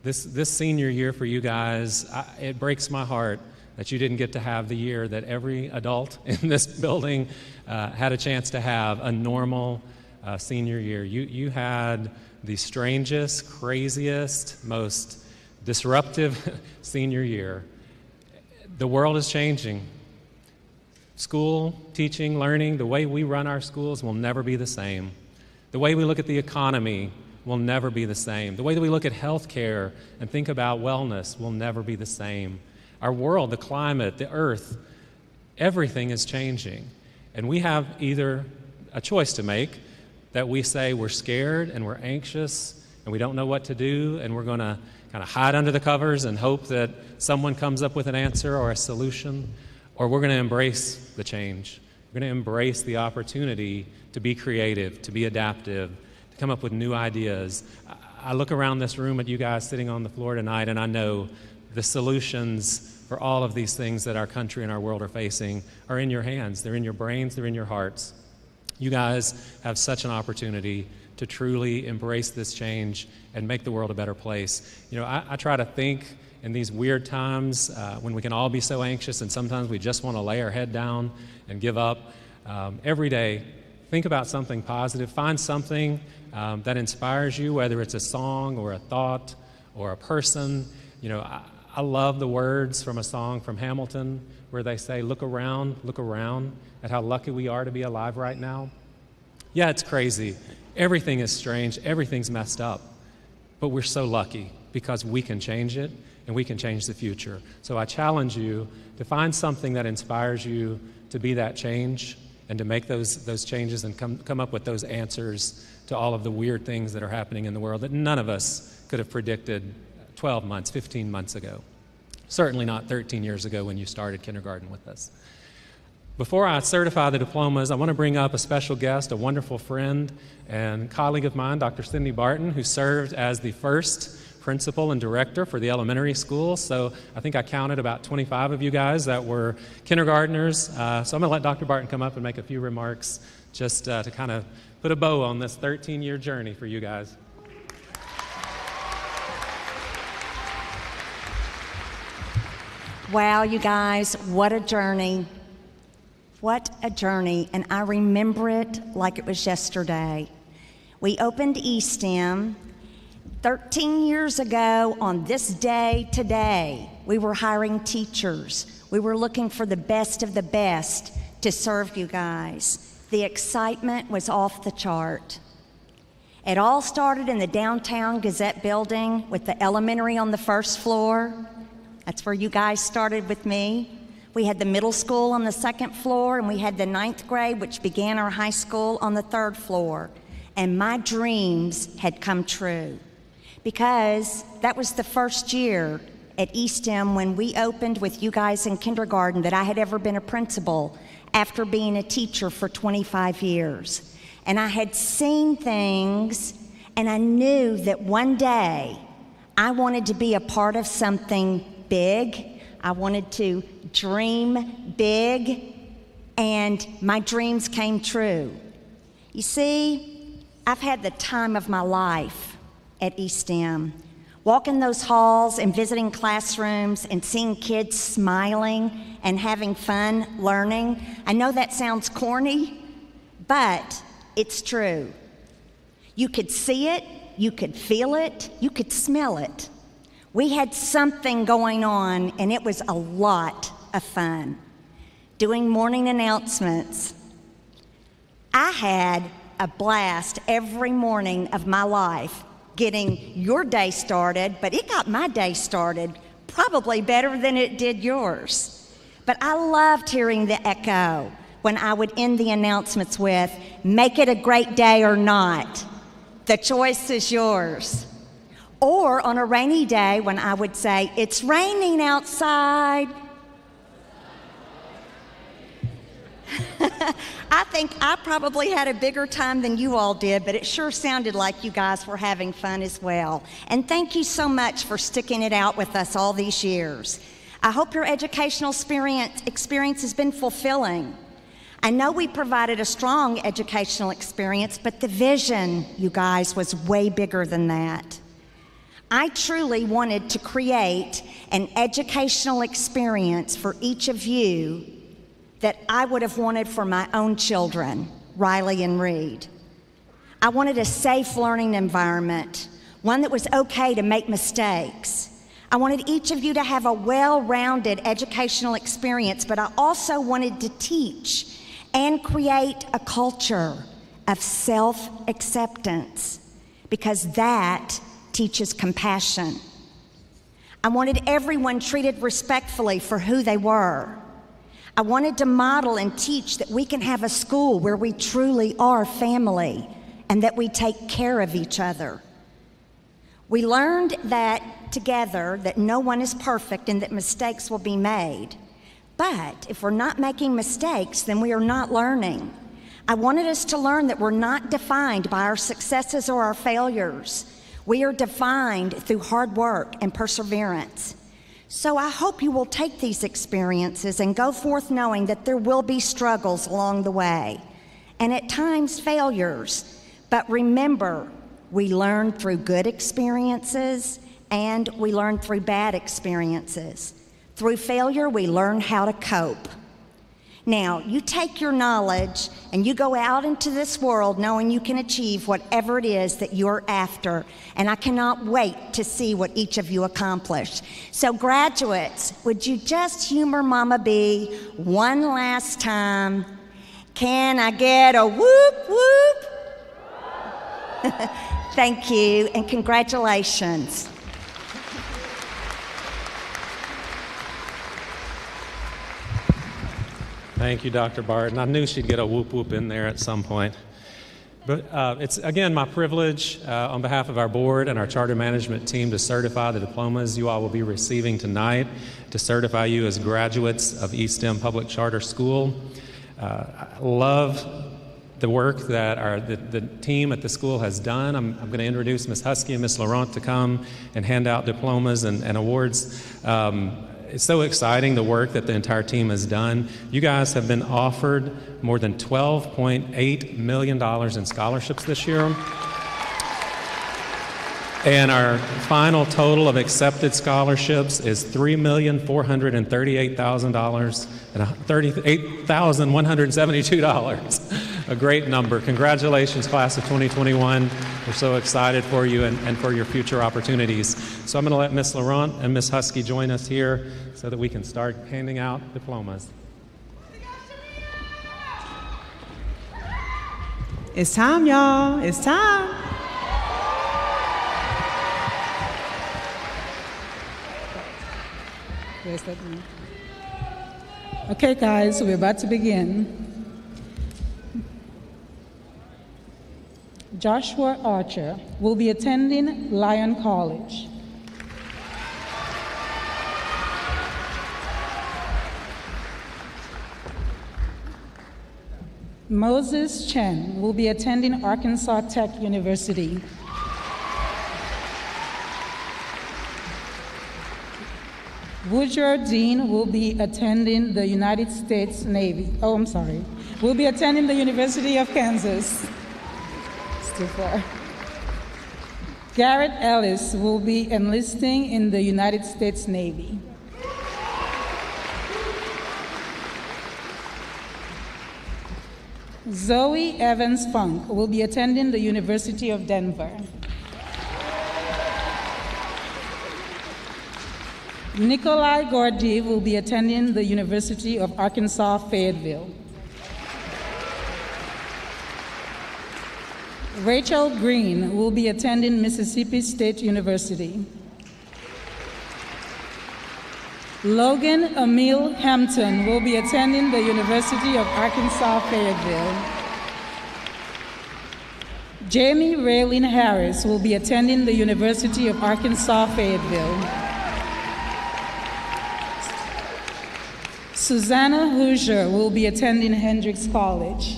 This senior year for you guys, it breaks my heart that you didn't get to have the year that every adult in this building had a chance to have, a normal senior year. You had the strangest, craziest, most disruptive senior year. The world is changing. School, teaching, learning, the way we run our schools will never be the same. The way we look at the economy will never be the same. The way that we look at healthcare and think about wellness will never be the same. Our world, the climate, the earth, everything is changing. And we have either a choice to make, that we say we're scared and we're anxious and we don't know what to do and we're going to kind of hide under the covers and hope that someone comes up with an answer or a solution, or we're going to embrace the change. We're going to embrace the opportunity to be creative, to be adaptive, to come up with new ideas. I look around this room at you guys sitting on the floor tonight, and I know the solutions for all of these things that our country and our world are facing are in your hands. They're in your brains. They're in your hearts. You guys have such an opportunity to truly embrace this change and make the world a better place. You know, I try to think in these weird times when we can all be so anxious and sometimes we just want to lay our head down and give up. Every day, think about something positive. Find something that inspires you, whether it's a song or a thought or a person. You know, I love the words from a song from Hamilton where they say, look around at how lucky we are to be alive right now. Yeah, it's crazy. Everything is strange. Everything's messed up. But we're so lucky because we can change it and we can change the future. So I challenge you to find something that inspires you to be that change and to make those changes and come up with those answers to all of the weird things that are happening in the world that none of us could have predicted 12 months, 15 months ago. Certainly not 13 years ago when you started kindergarten with us. Before I certify the diplomas, I want to bring up a special guest, a wonderful friend and colleague of mine, Dr. Cindy Barton, who served as the first principal and director for the elementary school. So I think I counted about 25 of you guys that were kindergartners. So I'm going to let Dr. Barton come up and make a few remarks just to kind of put a bow on this 13-year journey for you guys. Wow, you guys, what a journey. What a journey, and I remember it like it was yesterday. We opened eStem 13 years ago on this day today. We were hiring teachers. We were looking for the best of the best to serve you guys. The excitement was off the chart. It all started in the downtown Gazette building with the elementary on the first floor. That's where you guys started with me. We had the middle school on the second floor, and we had the 9th grade, which began our high school, on the 3rd floor. And my dreams had come true because that was the first year at eStem when we opened with you guys in kindergarten that I had ever been a principal after being a teacher for 25 years. And I had seen things, and I knew that one day I wanted to be a part of something big. I wanted to dream big, and my dreams came true. You see, I've had the time of my life at eStem, walking those halls and visiting classrooms and seeing kids smiling and having fun learning. I know that sounds corny, but it's true. You could see it, you could feel it, you could smell it. We had something going on, and it was a lot of fun. Doing morning announcements. I had a blast every morning of my life getting your day started, but it got my day started probably better than it did yours. But I loved hearing the echo when I would end the announcements with, "Make it a great day or not. The choice is yours." Or on a rainy day when I would say, "It's raining outside." I think I probably had a bigger time than you all did, but it sure sounded like you guys were having fun as well. And thank you so much for sticking it out with us all these years. I hope your educational experience has been fulfilling. I know we provided a strong educational experience, but the vision, you guys, was way bigger than that. I truly wanted to create an educational experience for each of you that I would have wanted for my own children, Riley and Reed. I wanted a safe learning environment, one that was okay to make mistakes. I wanted each of you to have a well-rounded educational experience, but I also wanted to teach and create a culture of self-acceptance, because that teaches compassion. I wanted everyone treated respectfully for who they were. I wanted to model and teach that we can have a school where we truly are family and that we take care of each other. We learned that together that no one is perfect and that mistakes will be made. But if we're not making mistakes, then we are not learning. I wanted us to learn that we're not defined by our successes or our failures. We are defined through hard work and perseverance. So I hope you will take these experiences and go forth knowing that there will be struggles along the way, and at times failures. But remember, we learn through good experiences and we learn through bad experiences. Through failure, we learn how to cope. Now, you take your knowledge and you go out into this world knowing you can achieve whatever it is that you're after. And I cannot wait to see what each of you accomplish. So graduates, would you just humor Mama B one last time? Can I get a whoop whoop? Thank you and congratulations. Thank you, Dr. Barton. I knew she'd get a whoop whoop in there at some point. But it's, again, my privilege on behalf of our board and our charter management team to certify the diplomas you all will be receiving tonight, to certify you as graduates of eStem Public Charter School. I love the work that the team at the school has done. I'm going to introduce Ms. Husky and Ms. Laurent to come and hand out diplomas and awards. It's so exciting, the work that the entire team has done. You guys have been offered more than $12.8 million in scholarships this year. And our final total of accepted scholarships is $3,438,000 and $38,172. A great number. Congratulations, class of 2021. We're so excited for you and for your future opportunities. So I'm going to let Ms. Laurent and Ms. Husky join us here so that we can start handing out diplomas. It's time, y'all. It's time. Where's that one? Okay, guys, we're about to begin. Joshua Archer will be attending Lyon College. Moses Chen will be attending Arkansas Tech University. Woodrow Dean will be attending the United States Navy. Will be attending the University of Kansas. It's too far. Garrett Ellis will be enlisting in the United States Navy. Zoe Evans Funk will be attending the University of Denver. Nikolai Gordy will be attending the University of Arkansas, Fayetteville. Rachel Green will be attending Mississippi State University. Logan Emil Hampton will be attending the University of Arkansas, Fayetteville. Jamie Raylene Harris will be attending the University of Arkansas, Fayetteville. Susanna Hoosier will be attending Hendrix College.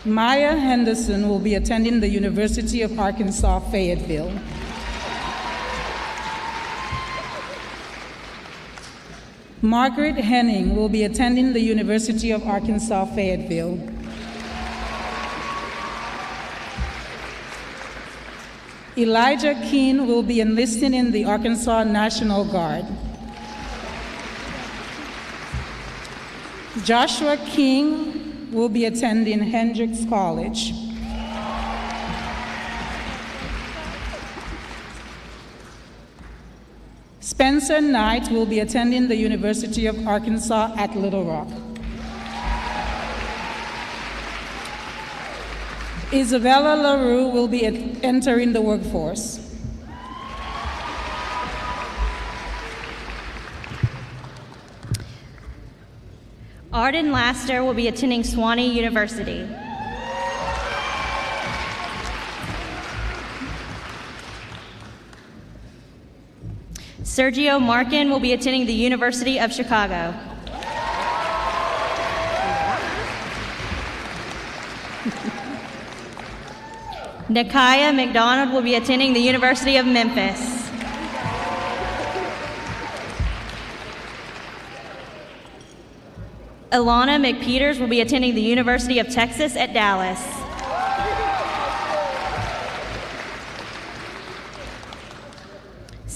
Maya Henderson will be attending the University of Arkansas, Fayetteville. Margaret Henning will be attending the University of Arkansas, Fayetteville. Elijah Keene will be enlisting in the Arkansas National Guard. Joshua King will be attending Hendrix College. Spencer Knight will be attending the University of Arkansas at Little Rock. Isabella LaRue will be entering the workforce. Arden Laster will be attending Sewanee University. Sergio Markin will be attending the University of Chicago. Nakia McDonald will be attending the University of Memphis. Ilana McPeters will be attending the University of Texas at Dallas.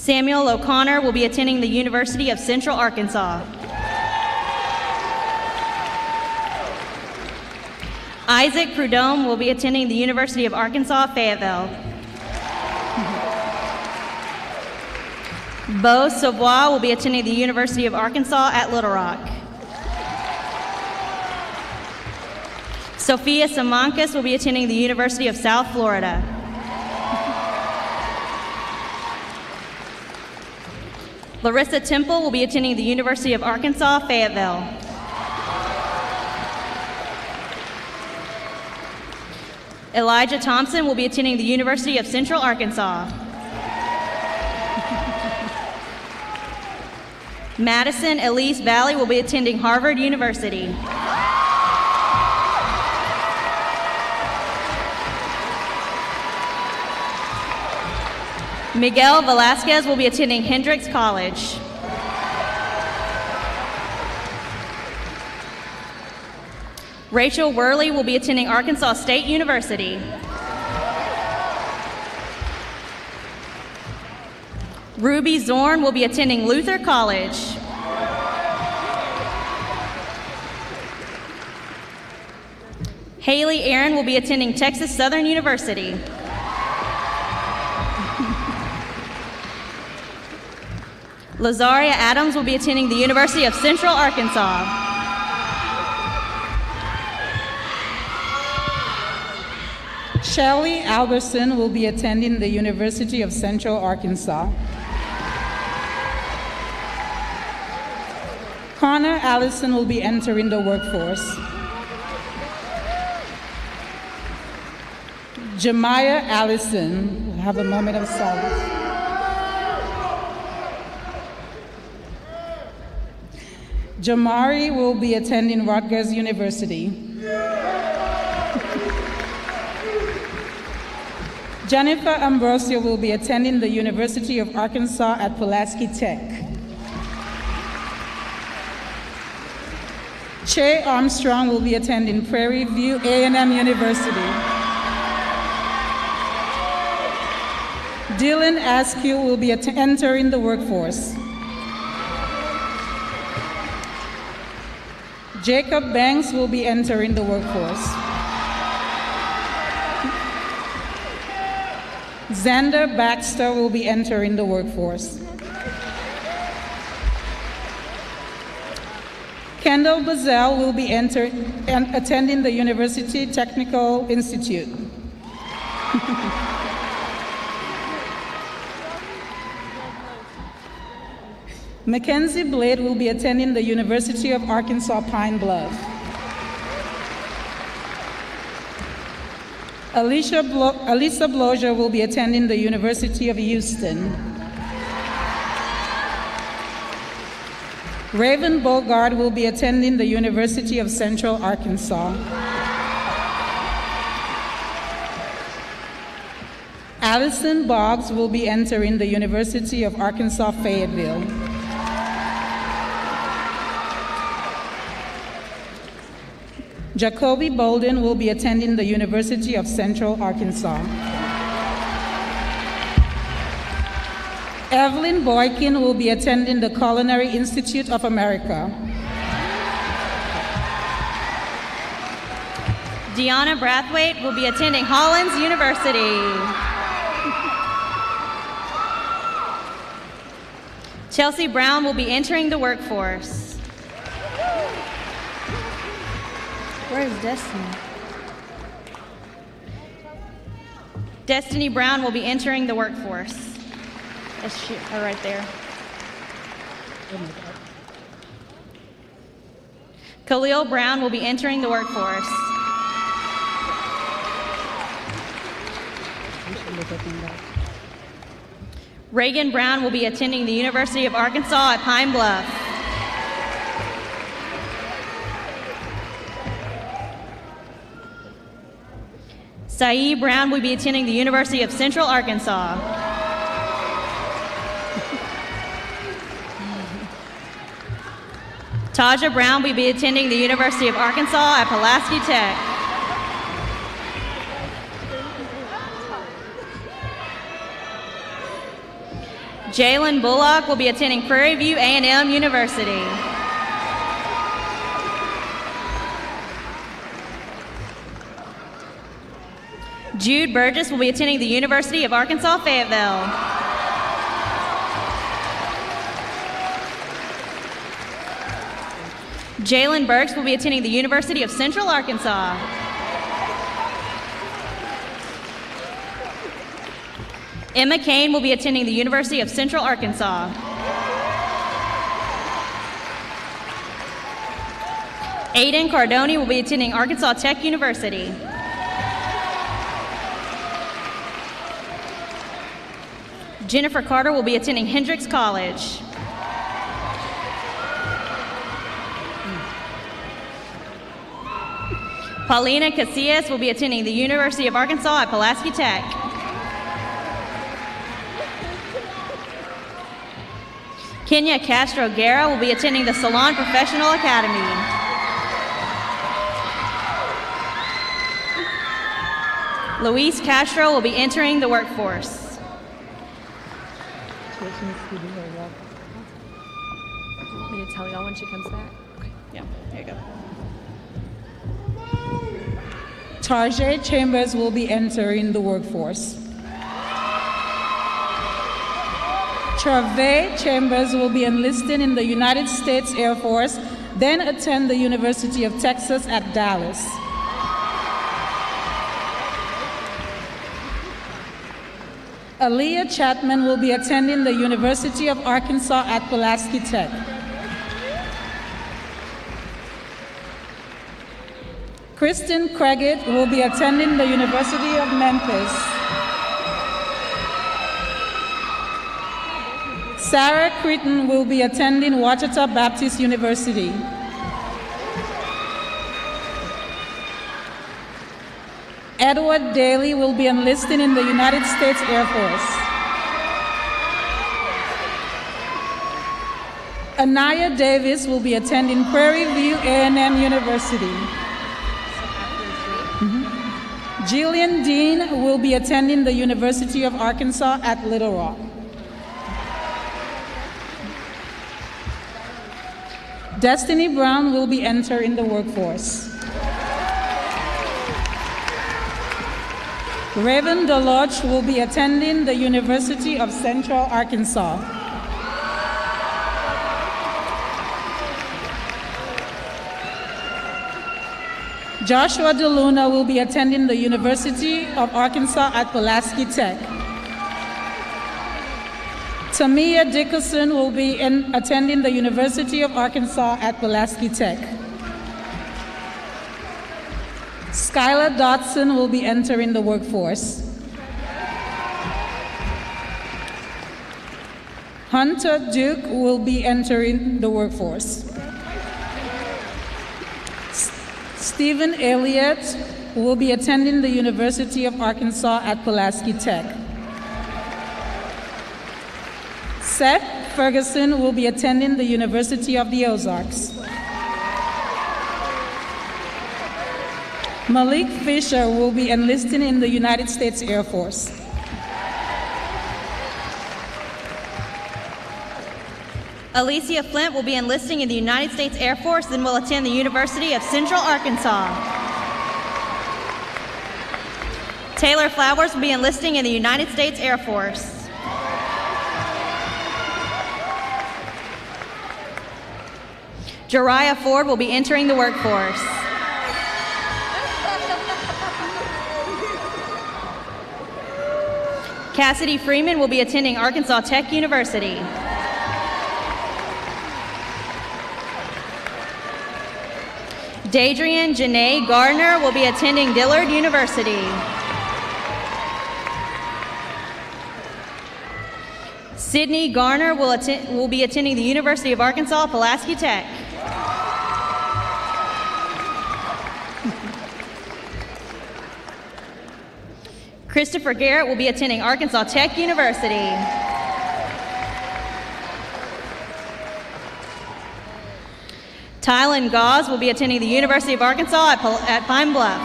Samuel O'Connor will be attending the University of Central Arkansas. Isaac Prudhomme will be attending the University of Arkansas, Fayetteville. Beau Savoie will be attending the University of Arkansas at Little Rock. Sophia Simankis will be attending the University of South Florida. Larissa Temple will be attending the University of Arkansas, Fayetteville. Elijah Thompson will be attending the University of Central Arkansas. Madison Elise Valley will be attending Harvard University. Miguel Velasquez will be attending Hendrix College. Rachel Worley will be attending Arkansas State University. Ruby Zorn will be attending Luther College. Haley Aaron will be attending Texas Southern University. Lazaria Adams will be attending the University of Central Arkansas. Shelley Alberson will be attending the University of Central Arkansas. Connor Allison will be entering the workforce. Jemiah Allison, we'll have a moment of silence. Jamari will be attending Rutgers University. Jennifer Ambrosio will be attending the University of Arkansas at Pulaski Tech. Che Armstrong will be attending Prairie View A&M University. Dylan Askew will be entering the workforce. Jacob Banks will be entering the workforce. Xander Baxter will be entering the workforce. Kendall Bazell will be attending the University Technical Institute. Mackenzie Blade will be attending the University of Arkansas Pine Bluff. Alisa Bloger will be attending the University of Houston. Raven Bogard will be attending the University of Central Arkansas. Allison Boggs will be entering the University of Arkansas Fayetteville. Jacoby Bolden will be attending the University of Central Arkansas. Evelyn Boykin will be attending the Culinary Institute of America. Deanna Brathwaite will be attending Hollins University. Chelsea Brown will be entering the workforce. Where is Destiny? Destiny Brown will be entering the workforce. That's her right there. Khalil Brown will be entering the workforce. Reagan Brown will be attending the University of Arkansas at Pine Bluff. Saeed Brown will be attending the University of Central Arkansas. Taja Brown will be attending the University of Arkansas at Pulaski Tech. Jalen Bullock will be attending Prairie View A&M University. Jude Burgess will be attending the University of Arkansas Fayetteville. Jalen Burks will be attending the University of Central Arkansas. Emma Kane will be attending the University of Central Arkansas. Aiden Cardoni will be attending Arkansas Tech University. Jennifer Carter will be attending Hendrix College. Paulina Casillas will be attending the University of Arkansas at Pulaski Tech. Kenya Castro Guerra will be attending the Salon Professional Academy. Luis Castro will be entering the workforce. Want me to tell y'all when she comes back? Okay. Yeah, there you go. Tarjay Chambers will be entering the workforce. Travay Chambers will be enlisting in the United States Air Force, then attend the University of Texas at Dallas. Aaliyah Chapman will be attending the University of Arkansas at Pulaski Tech. Kristen Craigett will be attending the University of Memphis. Sarah Creighton will be attending Ouachita Baptist University. Edward Daly will be enlisting in the United States Air Force. Anaya Davis will be attending Prairie View A&M University. Jillian Dean will be attending the University of Arkansas at Little Rock. Destiny Brown will be entering the workforce. Raven Deloach will be attending the University of Central Arkansas. Joshua DeLuna will be attending the University of Arkansas at Pulaski Tech. Tamia Dickerson will be attending the University of Arkansas at Pulaski Tech. Skylar Dotson will be entering the workforce. Hunter Duke will be entering the workforce. Stephen Elliott will be attending the University of Arkansas at Pulaski Tech. Seth Ferguson will be attending the University of the Ozarks. Malik Fisher will be enlisting in the United States Air Force. Alicia Flint will be enlisting in the United States Air Force and will attend the University of Central Arkansas. Taylor Flowers will be enlisting in the United States Air Force. Jariah Ford will be entering the workforce. Cassidy Freeman will be attending Arkansas Tech University. Dadrian Janae Gardner will be attending Dillard University. Sydney Garner will be attending the University of Arkansas Pulaski Tech. Christopher Garrett will be attending Arkansas Tech University. Tylen Gauze will be attending the University of Arkansas at Pine Bluff.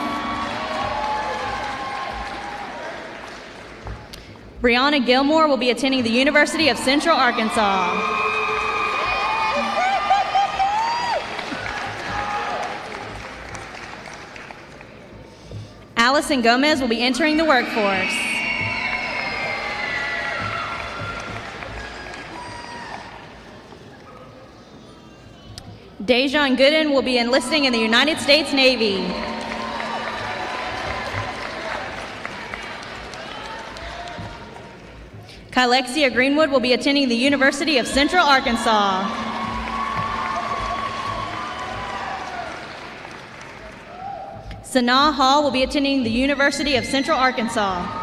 Brianna Gilmore will be attending the University of Central Arkansas. Allison Gomez will be entering the workforce. Dejan Gooden will be enlisting in the United States Navy. Kylexia Greenwood will be attending the University of Central Arkansas. Sanaa Hall will be attending the University of Central Arkansas.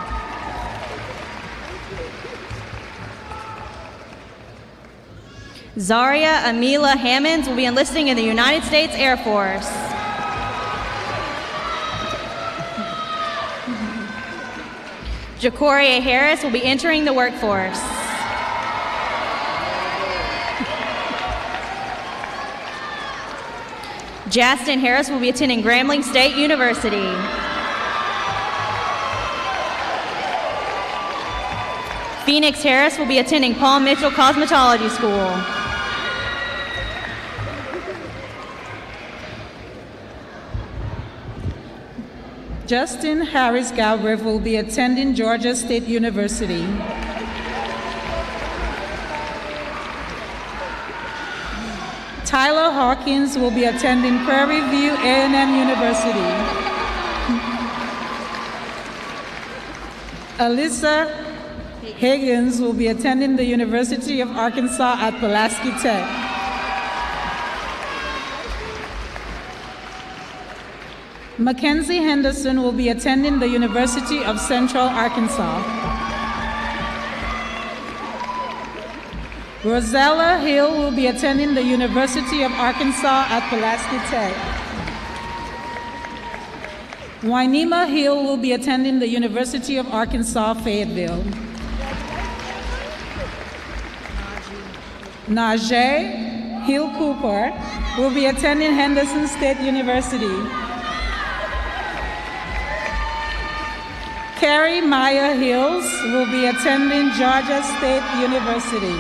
Zaria Amila Hammonds will be enlisting in the United States Air Force. Jacoria Harris will be entering the workforce. Justin Harris will be attending Grambling State University. Phoenix Harris will be attending Paul Mitchell Cosmetology School. Justin Harris Galbraith will be attending Georgia State University. Tyler Hawkins will be attending Prairie View A&M University. Alyssa Higgins will be attending the University of Arkansas at Pulaski Tech. Mackenzie Henderson will be attending the University of Central Arkansas. Rosella Hill will be attending the University of Arkansas at Pulaski Tech. Wynema Hill will be attending the University of Arkansas, Fayetteville. Najee Hill Cooper will be attending Henderson State University. Carrie Maya Hills will be attending Georgia State University.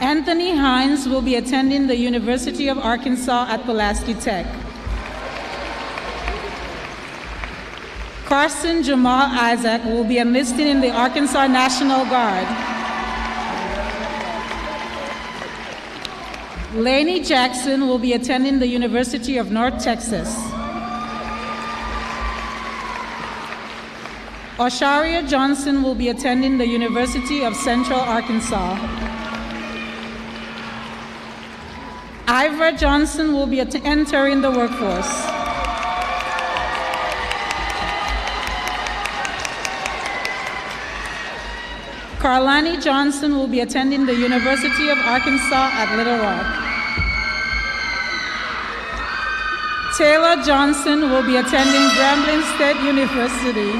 Anthony Hines will be attending the University of Arkansas at Pulaski Tech. Carson Jamal Isaac will be enlisting in the Arkansas National Guard. Lainey Jackson will be attending the University of North Texas. Osharia Johnson will be attending the University of Central Arkansas. Ivra Johnson will be entering the workforce. Carlani Johnson will be attending the University of Arkansas at Little Rock. Taylor Johnson will be attending Grambling State University.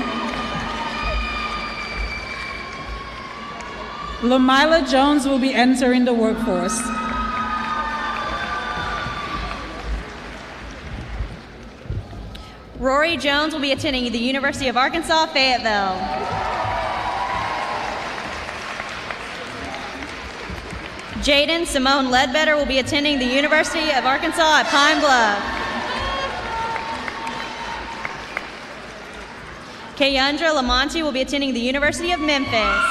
Lamila Jones will be entering the workforce. Rory Jones will be attending the University of Arkansas, Fayetteville. Jaden Simone Ledbetter will be attending the University of Arkansas at Pine Bluff. Kayandra Lamonte will be attending the University of Memphis.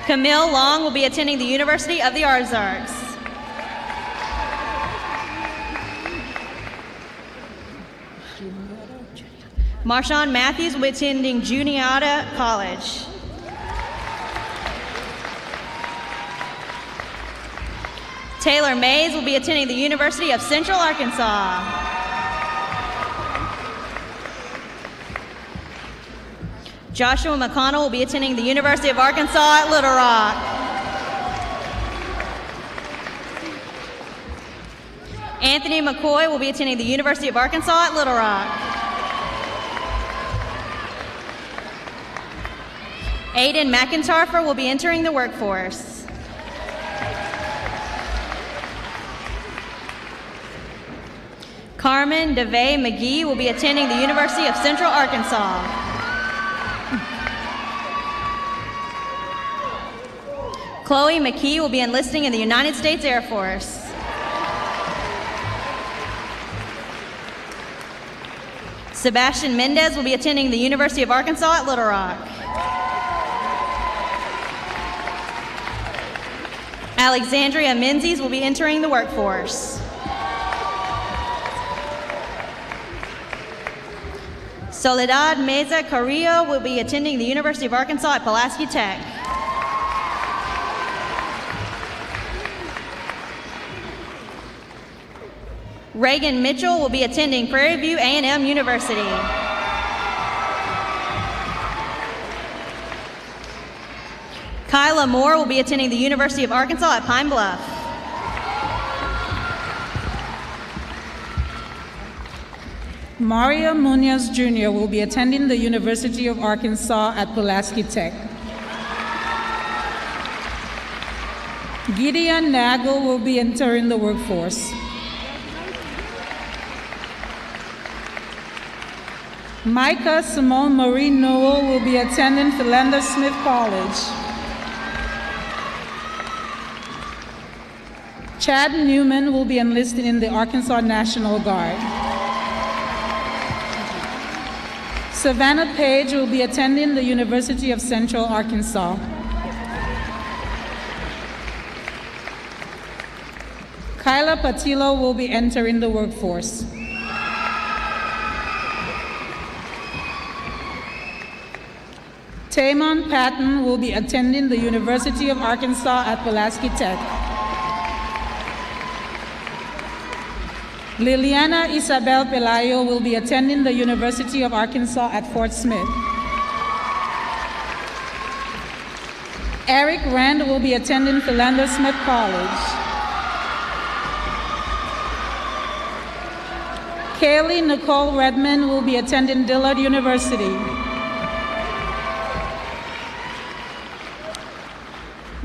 Camille Long will be attending the University of the Ozarks. Marshawn Matthews will be attending Juniata College. Taylor Mays will be attending the University of Central Arkansas. Joshua McConnell will be attending the University of Arkansas at Little Rock. Anthony McCoy will be attending the University of Arkansas at Little Rock. Aiden McIntarfer will be entering the workforce. Carmen DeVay McGee will be attending the University of Central Arkansas. Chloe McKee will be enlisting in the United States Air Force. Sebastian Mendez will be attending the University of Arkansas at Little Rock. Alexandria Menzies will be entering the workforce. Soledad Meza Carrillo will be attending the University of Arkansas at Pulaski Tech. Reagan Mitchell will be attending Prairie View A&M University. Kyla Moore will be attending the University of Arkansas at Pine Bluff. Mario Munoz Jr. will be attending the University of Arkansas at Pulaski Tech. Gideon Nagel will be entering the workforce. Micah Simone Marie Newell will be attending Philander Smith College. Chad Newman will be enlisted in the Arkansas National Guard. Savannah Page will be attending the University of Central Arkansas. Kyla Patillo will be entering the workforce. Tamon Patton will be attending the University of Arkansas at Pulaski Tech. Liliana Isabel Pelayo will be attending the University of Arkansas at Fort Smith. Eric Rand will be attending Philander Smith College. Kaylee Nicole Redmond will be attending Dillard University.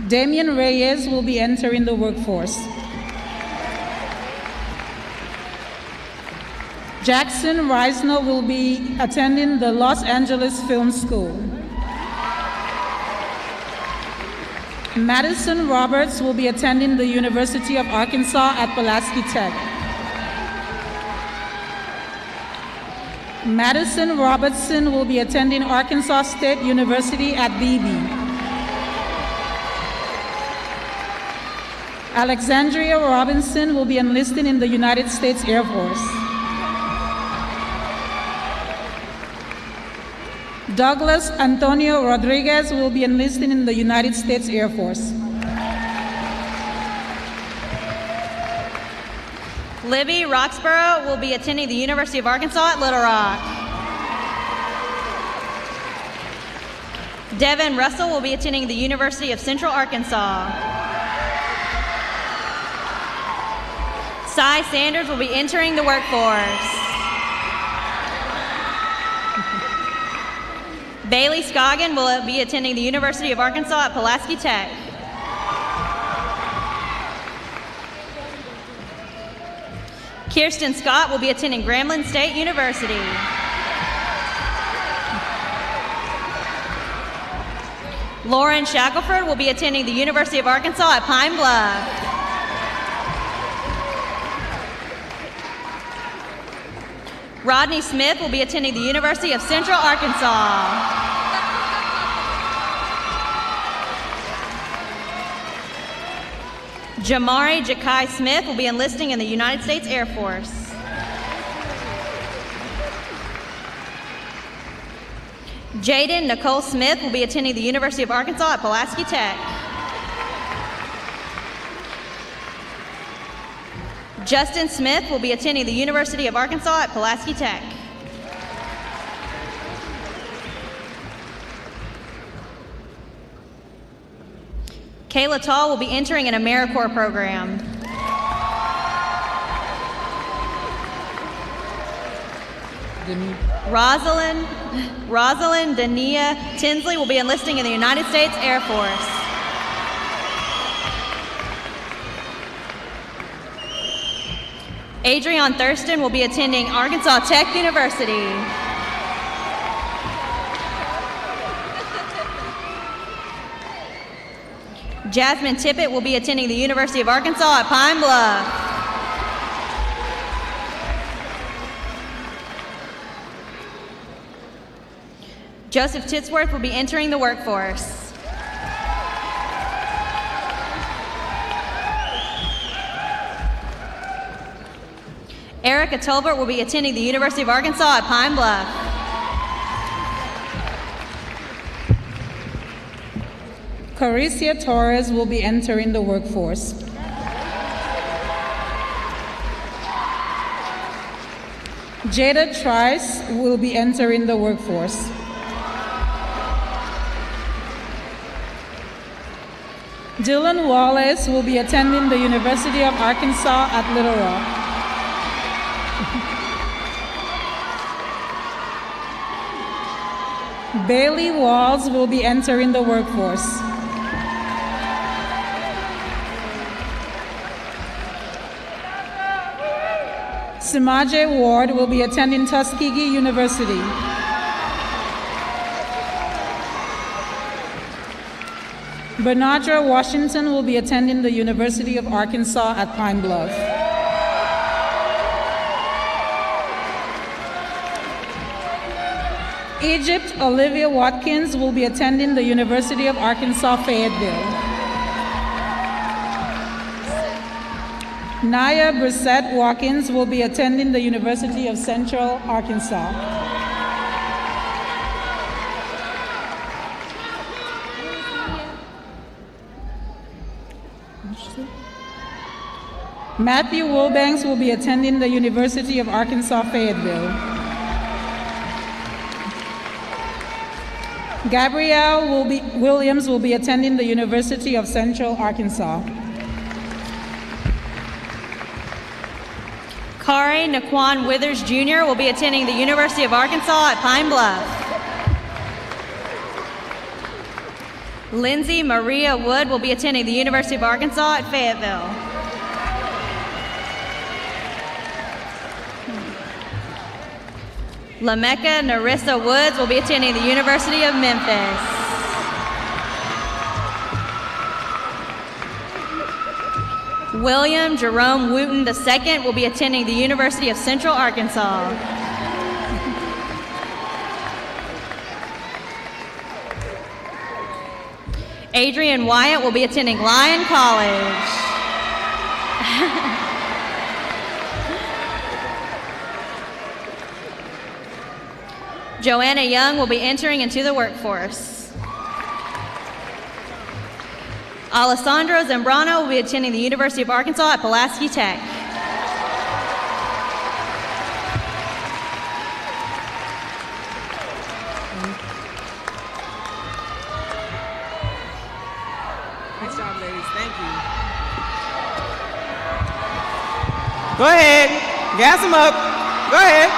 Damian Reyes will be entering the workforce. Jackson Reisner will be attending the Los Angeles Film School. Madison Roberts will be attending the University of Arkansas at Pulaski Tech. Madison Robertson will be attending Arkansas State University at Beebe. Alexandria Robinson will be enlisting in the United States Air Force. Douglas Antonio Rodriguez will be enlisting in the United States Air Force. Libby Roxborough will be attending the University of Arkansas at Little Rock. Devin Russell will be attending the University of Central Arkansas. Cy Sanders will be entering the workforce. Bailey Scoggin will be attending the University of Arkansas at Pulaski Tech. Kirsten Scott will be attending Grambling State University. Lauren Shackelford will be attending the University of Arkansas at Pine Bluff. Rodney Smith will be attending the University of Central Arkansas. Jamari Jakai Smith will be enlisting in the United States Air Force. Jaden Nicole Smith will be attending the University of Arkansas at Pulaski Tech. Justin Smith will be attending the University of Arkansas at Pulaski Tech. Kayla Tall will be entering an AmeriCorps program. Rosalind Dania Tinsley will be enlisting in the United States Air Force. Adrian Thurston will be attending Arkansas Tech University. Jasmine Tippett will be attending the University of Arkansas at Pine Bluff. Joseph Titsworth will be entering the workforce. Erica Tolbert will be attending the University of Arkansas at Pine Bluff. Caricia Torres will be entering the workforce. Jada Trice will be entering the workforce. Dylan Wallace will be attending the University of Arkansas at Little Rock. Bailey Walls will be entering the workforce. Simaje Ward will be attending Tuskegee University. Bernardra Washington will be attending the University of Arkansas at Pine Bluff. Egypt Olivia Watkins will be attending the University of Arkansas Fayetteville. Naya Brissett Watkins will be attending the University of Central Arkansas. Matthew Wilbanks will be attending the University of Arkansas Fayetteville. Gabrielle Williams will be attending the University of Central Arkansas. Kari Naquan Withers Jr. will be attending the University of Arkansas at Pine Bluff. Lindsay Maria Wood will be attending the University of Arkansas at Fayetteville. Lamecca Narissa Woods will be attending the University of Memphis. William Jerome Wooten II will be attending the University of Central Arkansas. Adrian Wyatt will be attending Lyon College. Joanna Young will be entering into the workforce. Alessandro Zambrano will be attending the University of Arkansas at Pulaski Tech. Nice job, ladies. Thank you. Go ahead. Gas them up. Go ahead.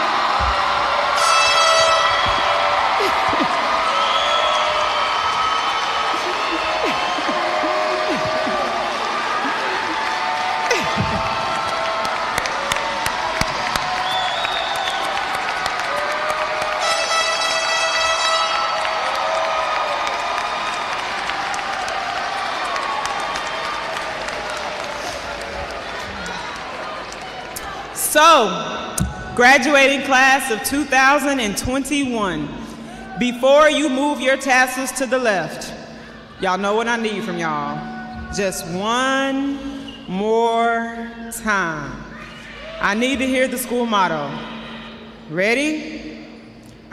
So, graduating class of 2021, before you move your tassels to the left, y'all know what I need from y'all. Just one more time. I need to hear the school motto. Ready?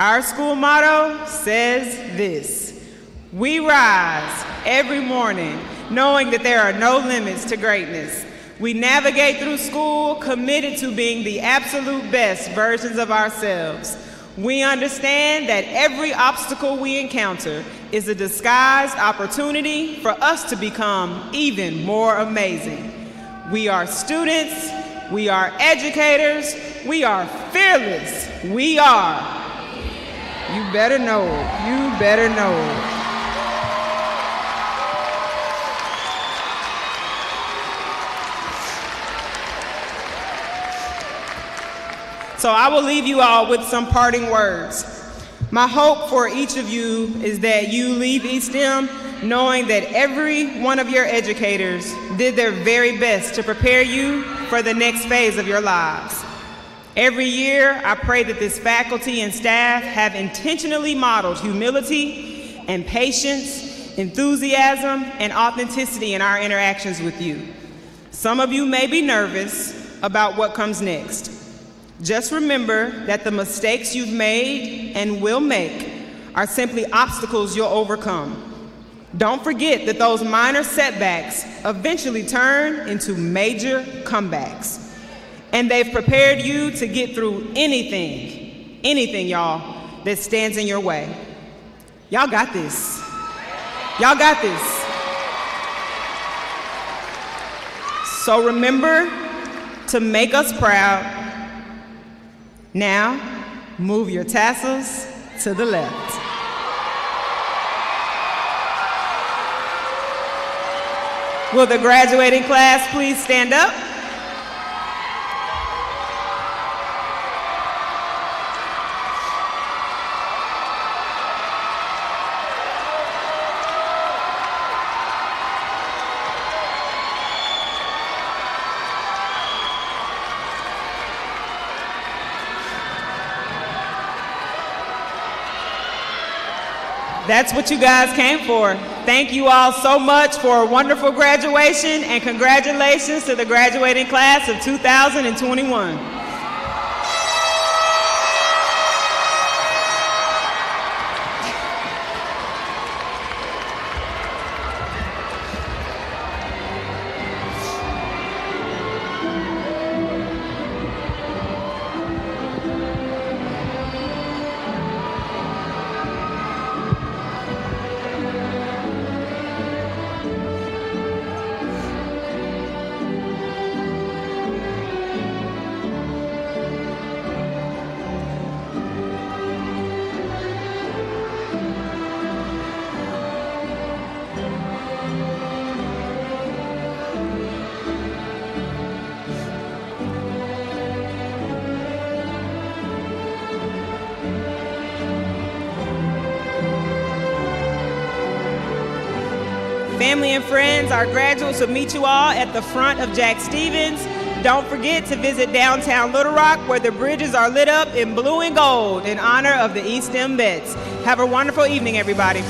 Our school motto says this: we rise every morning knowing that there are no limits to greatness. We navigate through school committed to being the absolute best versions of ourselves. We understand that every obstacle we encounter is a disguised opportunity for us to become even more amazing. We are students, we are educators, we are fearless, we are. You better know it, you better know it. So I will leave you all with some parting words. My hope for each of you is that you leave eStem knowing that every one of your educators did their very best to prepare you for the next phase of your lives. Every year, I pray that this faculty and staff have intentionally modeled humility and patience, enthusiasm, and authenticity in our interactions with you. Some of you may be nervous about what comes next. Just remember that the mistakes you've made and will make are simply obstacles you'll overcome. Don't forget that those minor setbacks eventually turn into major comebacks. And they've prepared you to get through anything, y'all, that stands in your way. Y'all got this. Y'all got this. So remember to make us proud. Now, move your tassels to the left. Will the graduating class please stand up? That's what you guys came for. Thank you all so much for a wonderful graduation, and congratulations to the graduating class of 2021. Family and friends, our graduates will meet you all at the front of Jack Stevens. Don't forget to visit downtown Little Rock, where the bridges are lit up in blue and gold in honor of the eStem vets. Have a wonderful evening, everybody.